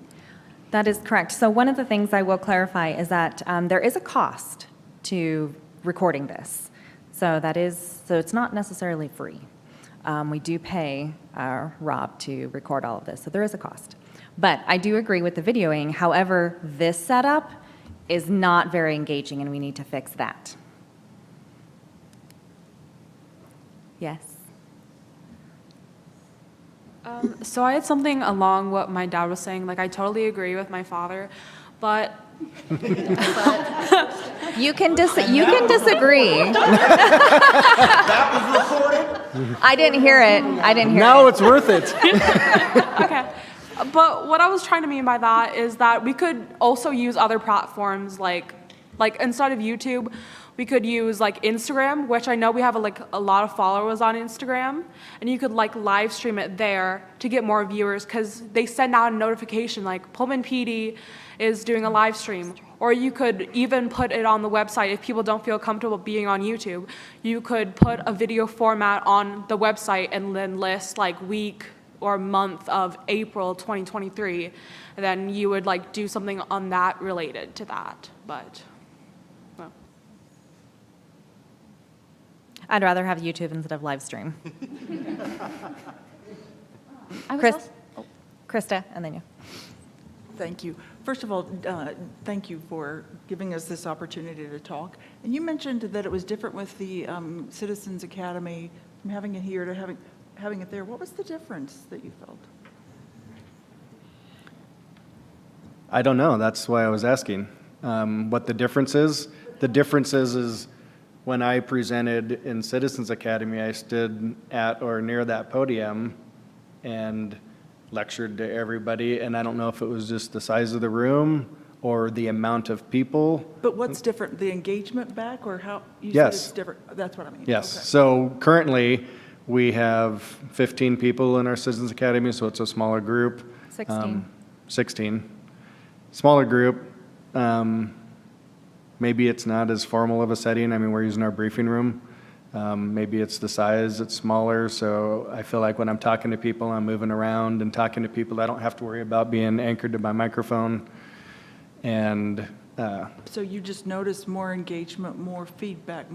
That is correct. So one of the things I will clarify is that there is a cost to recording this. So it's not necessarily free. We do pay Rob to record all of this, so there is a cost. But I do agree with the videoing. However, this setup is not very engaging, and we need to fix that. Yes? So I had something along what my dad was saying. Like, I totally agree with my father, but You can disagree. That was recorded? I didn't hear it. Now it's worth it. okay. But what I was trying to mean by that is that we could also use other platforms like instead of YouTube, we could use like Instagram, which I know we have a lot of followers on Instagram, and you could live stream it there to get more viewers, because they send out a notification like Pullman PD is doing a live stream. Or you could even put it on the website if people don't feel comfortable being on YouTube. You could put a video format on the website and then list week or month of April 2023, and then you would do something on that related to that. But well. I'd rather have YouTube instead of live stream. Krista, and then you. Thank you. First of all, thank you for giving us this opportunity to talk. And you mentioned that it was different with the Citizens Academy, from having it here to having it there. What was the difference that you felt? I don't know. That's why I was asking what the difference is. The difference is when I presented in Citizens Academy, I stood at or near that podium and lectured to everybody, and I don't know if it was just the size of the room or the amount of people. But what's different, the engagement back, or how you Yes. said it's different? That's what I mean. Yes. Okay. So currently, we have 15 people in our Citizens Academy, so it's a smaller group. 16. 16. Smaller group. Maybe it's not as formal of a setting. I mean, we're using our briefing room. Maybe it's the size, it's smaller, so I feel like when I'm talking to people, I'm moving around and talking to people, I don't have to worry about being anchored to my microphone. And So you just notice more engagement, more feedback,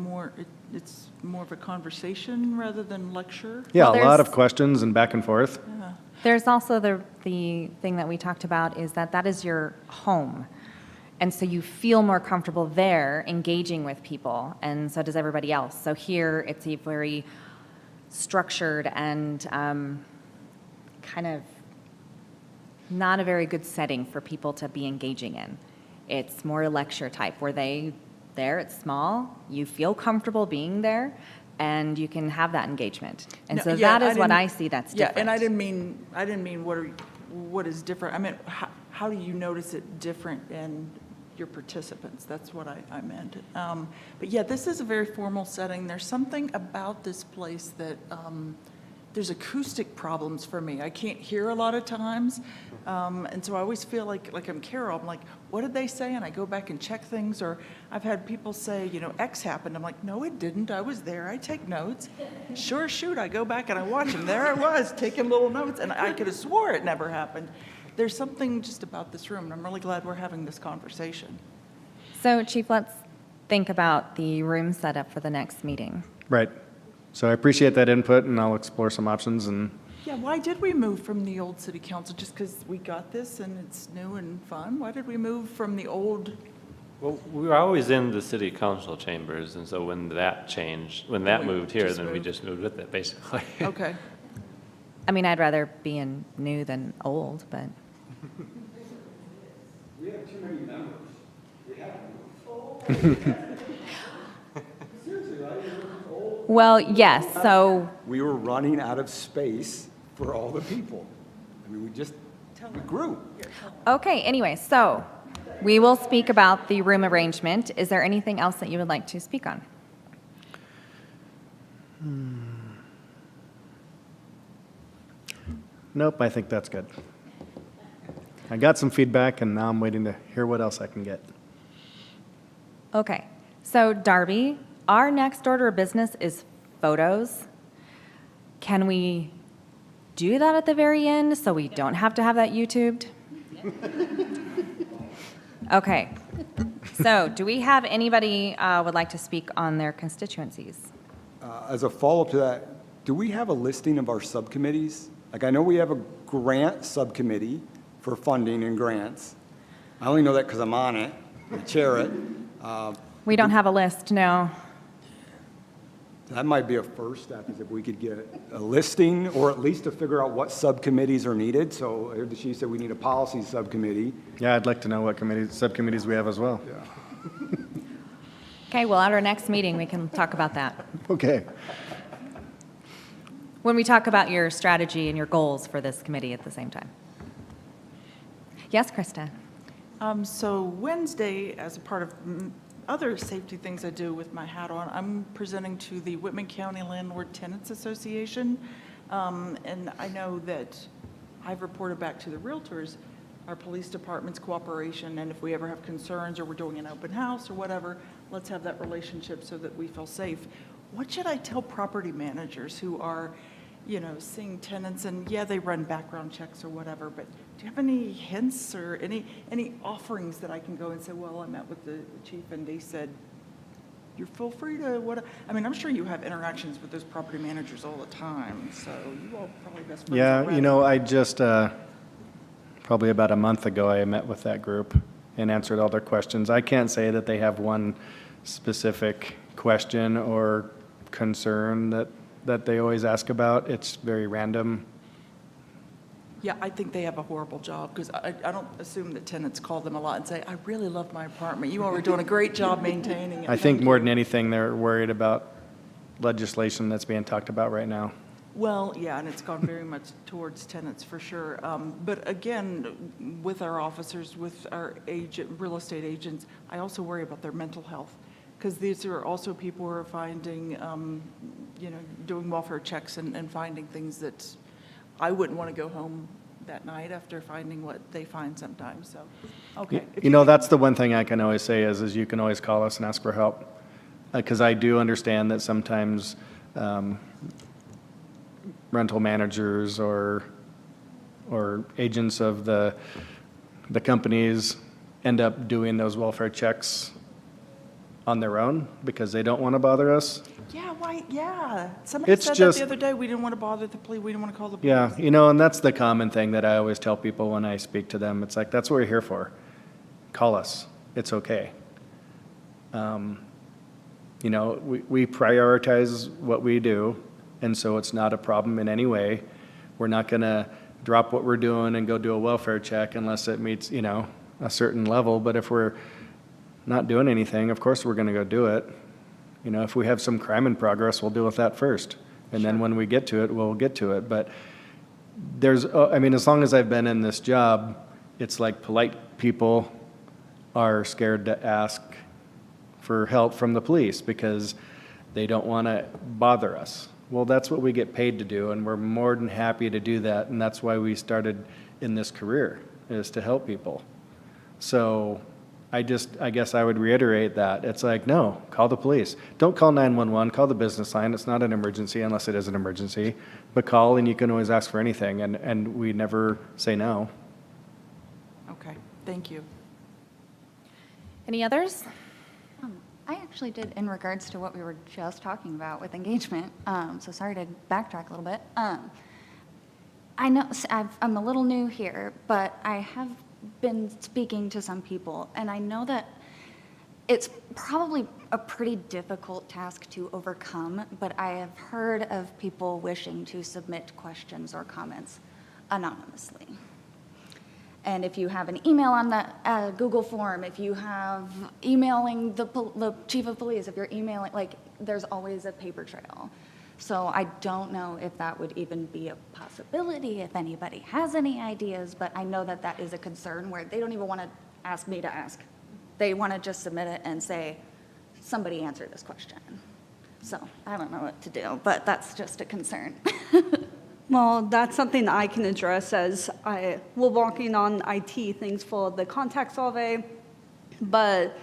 it's more of a conversation rather than lecture? yeah, Well, a lot there's- of questions and back and forth. Yeah. There's also the thing that we talked about is that is your home. And so you feel more comfortable there engaging with people, and so does everybody else. So here it's a very structured and kind of not a very good setting for people to be engaging in. It's more lecture type where it's small, you feel comfortable being there, and you can have that engagement. And No, so yeah, that is what didn't- I see that's different. Yeah, and I didn't mean what is different. I meant how do you notice it different in your participants? That's what I meant. But yeah, this is a very formal setting. There's something about this place that there's acoustic problems for me. I can't hear a lot of times. And so I always feel like I'm Carol. I'm like, what did they say? And I go back and check things. Or I've had people say, X happened. I'm like, no, it didn't. I was there. I take notes. Sure, shoot. I go back and I watch them. There I was taking little notes. And I could have swore it never happened. There's something just about this room. And I'm really glad we're having this conversation. So Chief, let's think about the room setup for the next meeting. Right. So I appreciate that input, and I'll explore some options. And Yeah, why did we move from the old city council? Just because we got this and it's new and fun? Why did we move from the old Well, we were always in the city council chambers, and so when that changed, when that We moved here, just then we moved. just moved with it, basically. Okay. I mean, I'd rather be in new than old, but. We have too many members. We have Seriously, right? Well, yes, so, We were running out of space for all the people. I mean, we grew. okay, anyway, so we will speak about the room arrangement. Is there anything else that you would like to speak on? Nope, I think that's good. I got some feedback, and now I'm waiting to hear what else I can get. Okay, so Darby, our next order of business is photos. Can we do that at the very end so we don't have to have that YouTubed? Okay, so do we have anybody would like to speak on their constituencies? As a follow-up to that, do we have a listing of our subcommittees? Like, I know we have a grant subcommittee for funding and grants. I only know that because I'm on it, I chair it. We don't have a list, no. That might be a first step, is if we could get a listing, or at least to figure out what subcommittees are needed. So I heard the chief said we need a policy subcommittee. Yeah, I'd like to know what subcommittees we have as well. Okay, well, at our next meeting, we can talk about that. Okay. When we talk about your strategy and your goals for this committee at the same time. Yes, Krista? So Wednesday, as a part of other safety things I do with my hat on, I'm presenting to the Whitman County Landlord Tenants Association. And I know that I've reported back to the realtors, our police department's cooperation, and if we ever have concerns or we're doing an open house or whatever, let's have that relationship so that we feel safe. What should I tell property managers who are, seeing tenants, and yeah, they run background checks or whatever, but do you have any hints or any offerings that I can go and say, well, I met with the chief and they said, you feel free to I'm sure you have interactions with those property managers all the time, so you all probably best friends Yeah, already. I just, probably about a month ago, I met with that group and answered all their questions. I can't say that they have one specific question or concern that they always ask about. It's very random. Yeah, I think they have a horrible job, because I don't assume that tenants call them a lot and say, I really love my apartment. You all are doing a great job maintaining it. I think Thank more you." than anything, they're worried about legislation that's being talked about right now. Well, yeah, and it's gone very much towards tenants for sure. But again, with our officers, with our real estate agents, I also worry about their mental health, because these are also people who are finding, doing welfare checks and finding things that I wouldn't want to go home that night after finding what they find sometimes, so, okay. If That's the one thing I can always say is you can always call us and ask for help. Because I do understand that sometimes rental managers or agents of the companies end up doing those welfare checks on their own because they don't want to bother us. Yeah, why, yeah. Somebody It's said just- that the other day, we didn't want to bother the police, we didn't want to call the police. Yeah, and that's the common thing that I always tell people when I speak to them. It's like, that's what we're here for. Call us. It's okay. We prioritize what we do, and so it's not a problem in any way. We're not going to drop what we're doing and go do a welfare check unless it meets, a certain level. But if we're not doing anything, of course we're going to go do it. If we have some crime in progress, we'll deal with that first. And then when we get to it, we'll get to it. But as long as I've been in this job, it's like polite people are scared to ask for help from the police because they don't want to bother us. Well, that's what we get paid to do, and we're more than happy to do that, and that's why we started in this career, is to help people. So I guess I would reiterate that. It's like, no, call the police. Don't call 911, call the business line. It's not an emergency unless it is an emergency, but call and you can always ask for anything, and we never say no. Okay, thank you. Any others? I actually did, in regards to what we were just talking about with engagement, so sorry to backtrack a little bit. I know I'm a little new here, but I have been speaking to some people, and I know that it's probably a pretty difficult task to overcome, but I have heard of people wishing to submit questions or comments anonymously. And if you have an email on the Google form, if you have emailing the chief of police, if you're emailing, like, there's always a paper trail. So I don't know if that would even be a possibility, if anybody has any ideas, but I know that that is a concern where they don't even want to ask me to ask. They want to just submit it and say, somebody answer this question. So I don't know what to do, but that's just a concern. Well, that's something I can address as we're working on IT things for the contact survey, but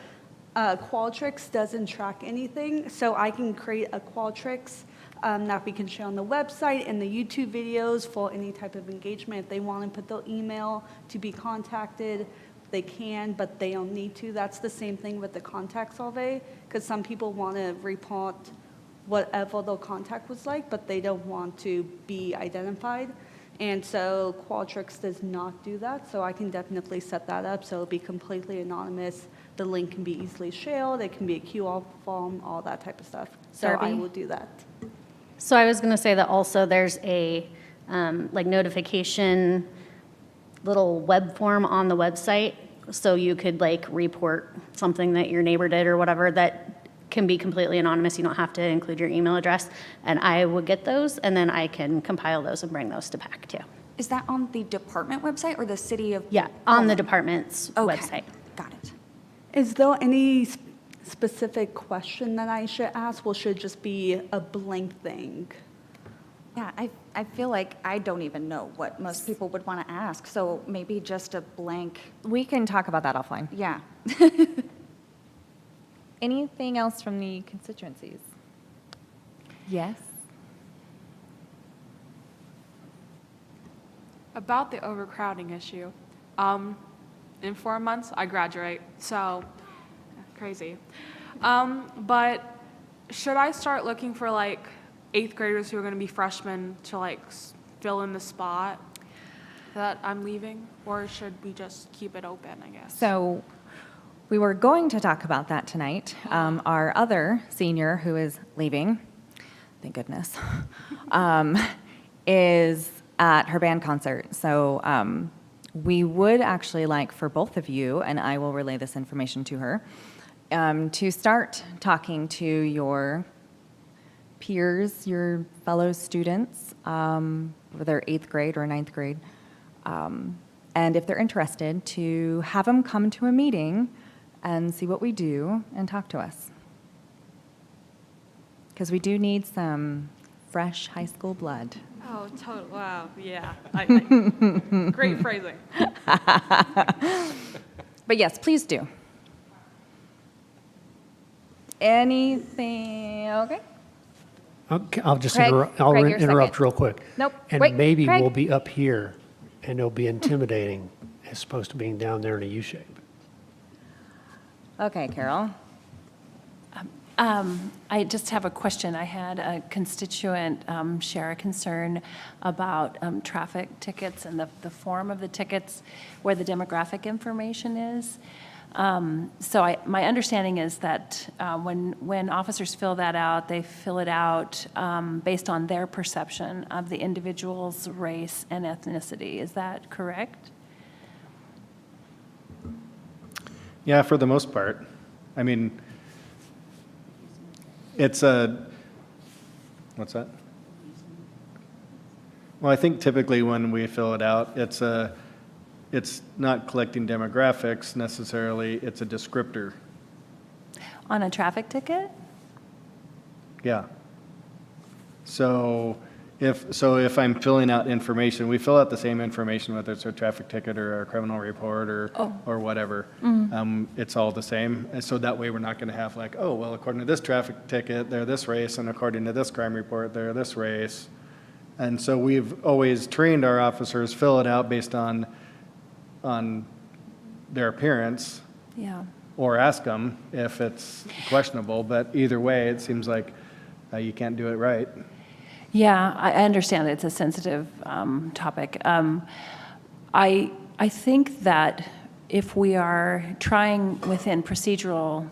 Qualtrics doesn't track anything, so I can create a Qualtrics that we can share on the website and the YouTube videos for any type of engagement. If they want to put their email to be contacted, they can, but they don't need to. That's the same thing with the contact survey, because some people want to report whatever their contact was like, but they don't want to be identified. And so Qualtrics does not do that, so I can definitely set that up so it'll be completely anonymous. The link can be easily shared, it can be a QR form, all that type of stuff. So I will do that. So I was going to say that also there's a like notification little web form on the website, so you could like report something that your neighbor did or whatever that can be completely anonymous. You don't have to include your email address, and I would get those, and then I can compile those and bring those to PAC too. Is that on the department website or the city of? Yeah, on the department's website. Got it. Is there any specific question that I should ask, or should it just be a blank thing? Yeah, I feel like I don't even know what most people would want to ask, so maybe just a blank. We can talk about that offline. Yeah. Anything else from the constituencies? Yes. About the overcrowding issue, in 4 months, I graduate, so crazy. But should I start looking for like 8th graders who are going to be freshmen to like fill in the spot that I'm leaving, or should we just keep it open, I guess? So we were going to talk about that tonight. Our other senior who is leaving, thank goodness, is at her band concert. So we would actually like for both of you, and I will relay this information to her, to start talking to your peers, your fellow students, whether 8th grade or 9th grade, and if they're interested, to have them come to a meeting and see what we do and talk to us. Because we do need some fresh high school blood. Oh, total, wow, yeah. Great phrasing. But yes, please do. Anything, okay? Okay, I'll just Craig, interrupt, you're interrupt second. real quick. Nope, And wait, maybe Craig. we'll be up here and it'll be intimidating as opposed to being down there in a U shape. Okay, Carol. I just have a question. I had a constituent share a concern about traffic tickets and the form of the tickets where the demographic information is. So my understanding is that when officers fill that out, they fill it out based on their perception of the individual's race and ethnicity. Is that correct? Yeah, for the most part. I mean, it's a, what's that? Well, I think typically when we fill it out, it's not collecting demographics necessarily, it's a descriptor. On a traffic ticket? Yeah. So if I'm filling out information, we fill out the same information, whether it's a traffic ticket or a criminal report or whatever. It's all the same. And so that way we're not going to have like, oh, well, according to this traffic ticket, they're this race, and according to this crime report, they're this race. And so we've always trained our officers, fill it out based on their appearance. Yeah. Or ask them if it's questionable. But either way, it seems like you can't do it right. Yeah, I understand that it's a sensitive topic. I think that if we are trying within procedural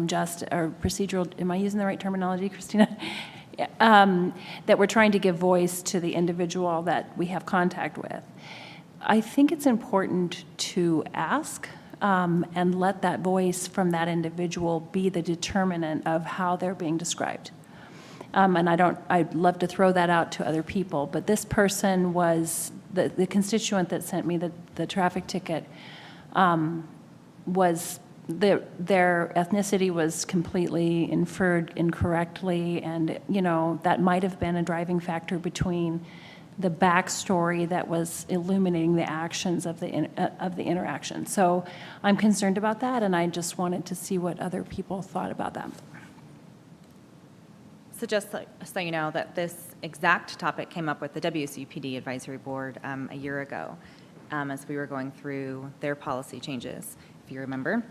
just, or procedural, am I using the right terminology, Christina? That we're trying to give voice to the individual that we have contact with. I think it's important to ask and let that voice from that individual be the determinant of how they're being described. And I'd love to throw that out to other people, but this person was, the constituent that sent me the traffic ticket was, their ethnicity was completely inferred incorrectly, and, you know, that might have been a driving factor between the backstory that was illuminating the actions of the interaction. So I'm concerned about that, and I just wanted to see what other people thought about that. So just so you know, that this exact topic came up with the WCPD Advisory Board a year ago as we were going through their policy changes, if you remember.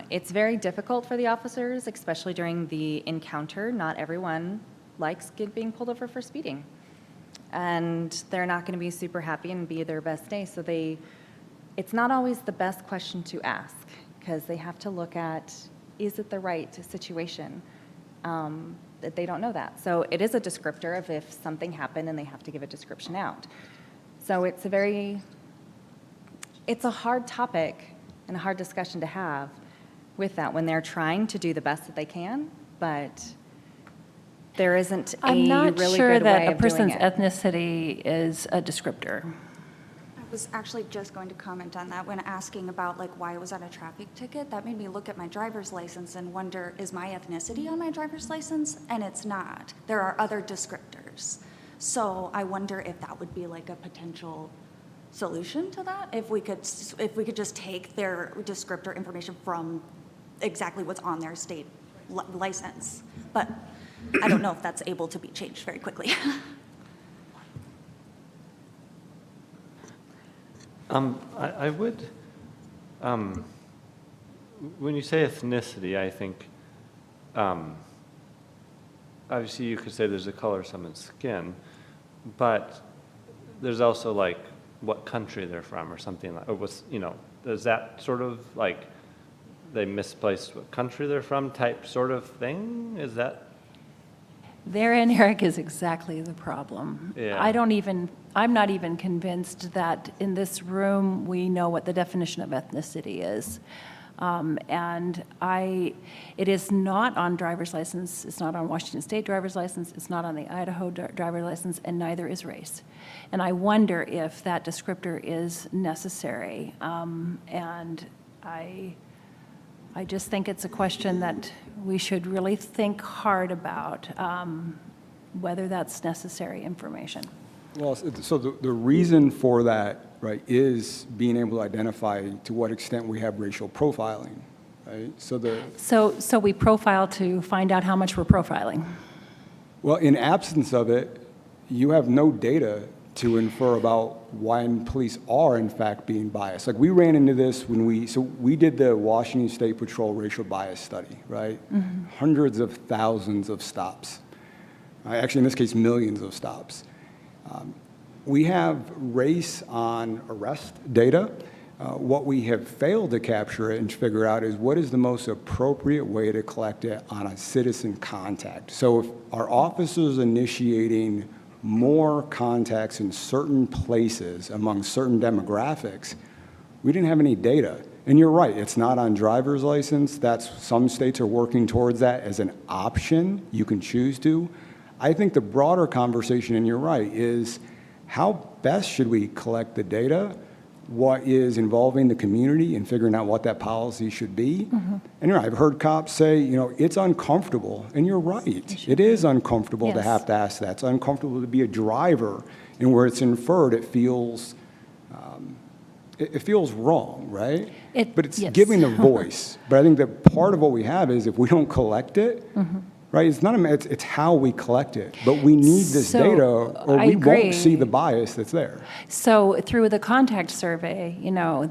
It's very difficult for the officers, especially during the encounter. Not everyone likes being pulled over for speeding. And they're not going to be super happy and be their best day. So it's not always the best question to ask, because they have to look at, is it the right situation? That they don't know that. So it is a descriptor of if something happened and they have to give a description out. So it's a hard topic and a hard discussion to have with that when they're trying to do the best that they can, but there isn't a really good way of doing it. I'm not sure that a person's ethnicity is a descriptor. I was actually just going to comment on that when asking about like why it was on a traffic ticket. That made me look at my driver's license and wonder, is my ethnicity on my driver's license? And it's not. There are other descriptors. So I wonder if that would be like a potential solution to that, if we could just take their descriptor information from exactly what's on their state license. But I don't know if that's able to be changed very quickly. I would, when you say ethnicity, I think, obviously you could say there's a color of someone's skin, but there's also like what country they're from or something like, or what's, you know, is that sort of like they misplaced what country they're from type sort of thing? Is that? Therein, Eric, is exactly the problem. Yeah. I'm not even convinced that in this room we know what the definition of ethnicity is. It is not on driver's license, it's not on Washington State driver's license, it's not on the Idaho driver's license, and neither is race. And I wonder if that descriptor is necessary. And I just think it's a question that we should really think hard about whether that's necessary information. Well, so the reason for that, right, is being able to identify to what extent we have racial profiling, right? So we profile to find out how much we're profiling. Well, in absence of it, you have no data to infer about why police are in fact being biased. Like we ran into this when we did the Washington State Patrol racial bias study, right? Mm-hmm. Hundreds of thousands of stops. Actually, in this case, millions of stops. We have race on arrest data. What we have failed to capture and figure out is what is the most appropriate way to collect it on a citizen contact. So if our officers initiating more contacts in certain places among certain demographics, we didn't have any data. And you're right, it's not on driver's license. Some states are working towards that as an option you can choose to. I think the broader conversation, and you're right, is how best should we collect the data? What is involving the community and figuring out what that policy should be? Mm-hmm. And I've heard cops say, it's uncomfortable, and you're right. It is uncomfortable to have to ask that. It's uncomfortable to be a driver, and where it's inferred, it feels wrong, right? But it's giving the voice. But I think that part of what we have is if we don't collect it, mm-hmm. right? It's how we collect it, but we need this data, or we won't see the bias that's there. So through the contact survey,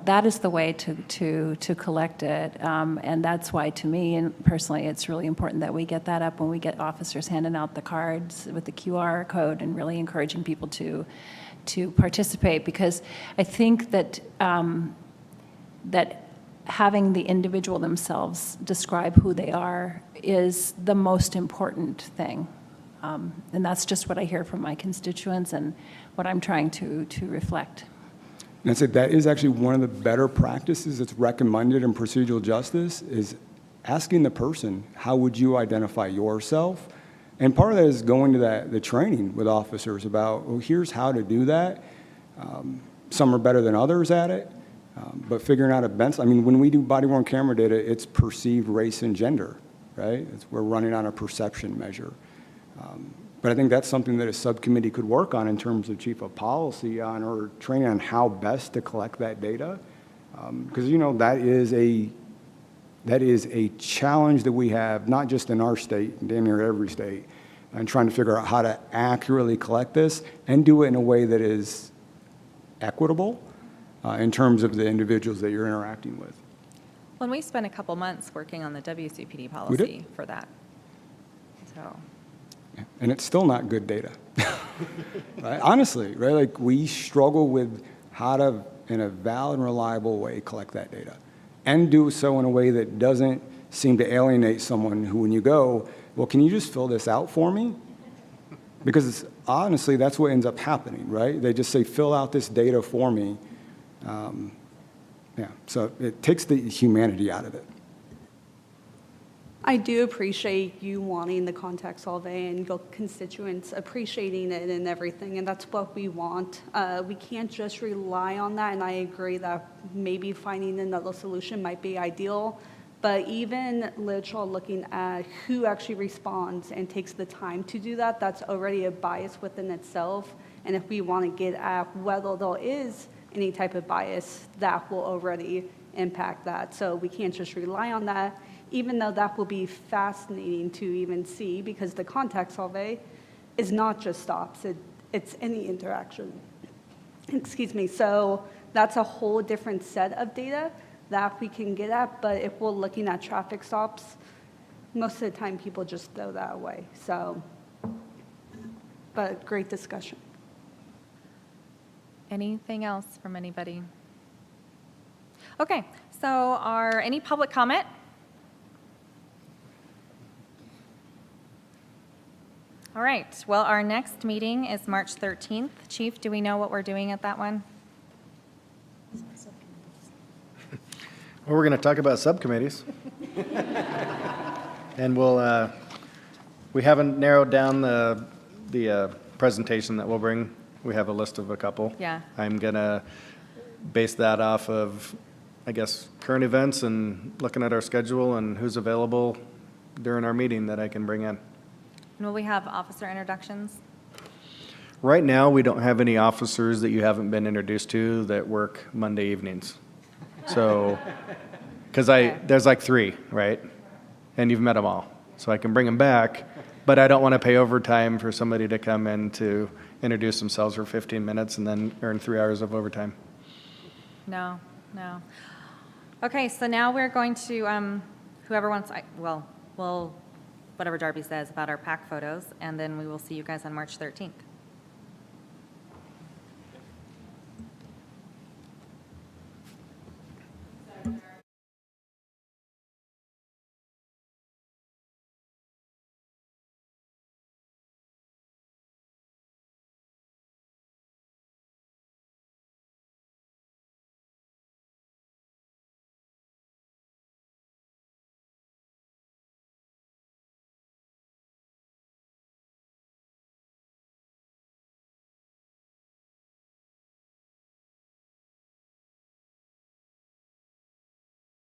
that is the way to collect it, and that's why, to me and personally, it's really important that we get that up when we get officers handing out the cards with the QR code and really encouraging people to participate, because I think that that having the individual themselves describe who they are is the most important thing. And that's just what I hear from my constituents and what I'm trying to reflect. And I'd say that is actually one of the better practices that's recommended in procedural justice is asking the person, how would you identify yourself? And part of that is going to the training with officers about, well, here's how to do that. Some are better than others at it, but figuring out a bench. I mean, when we do body-worn camera data, it's perceived race and gender, right? We're running on a perception measure. But I think that's something that a subcommittee could work on in terms of chief of policy on or training on how best to collect that data. Because, you know, that is a challenge that we have, not just in our state, damn near every state, and trying to figure out how to accurately collect this and do it in a way that is equitable in terms of the individuals that you're interacting with. Well, and we spent a couple months working on the WCPD policy for that. So. And it's still not good data. Right? Honestly, right? Like we struggle with how to, in a valid and reliable way, collect that data. And do so in a way that doesn't seem to alienate someone who, when you go, well, can you just fill this out for me? Because honestly, that's what ends up happening, right? They just say, fill out this data for me. Yeah, so it takes the humanity out of it. I do appreciate you wanting the contact survey and your constituents appreciating it and everything, and that's what we want. We can't just rely on that, and I agree that maybe finding another solution might be ideal, but even literal looking at who actually responds and takes the time to do that, that's already a bias within itself, and if we want to get at whether there is any type of bias, that will already impact that. So we can't just rely on that, even though that will be fascinating to even see, because the contact survey is not just stops, it's any interaction. Excuse me, so that's a whole different set of data that we can get at, but if we're looking at traffic stops, most of the time people just throw that away, so, but great discussion. Anything else from anybody? Okay, so any public comment? All right, well, our next meeting is March 13th. Chief, do we know what we're doing at that one? Well, we're going to talk about subcommittees. And we haven't narrowed down the presentation that we'll bring. We have a list of a couple. Yeah. I'm going to base that off of, I guess, current events and looking at our schedule and who's available during our meeting that I can bring in. And will we have officer introductions? Right now, we don't have any officers that you haven't been introduced to that work Monday evenings. So, because there's like 3, right? And you've met them all. So I can bring them back, but I don't want to pay overtime for somebody to come in to introduce themselves for 15 minutes and then earn 3 hours of overtime. No. Okay, so now we're going to, whoever wants, whatever Darby says about our pack photos, and then we will see you guys on March 13th.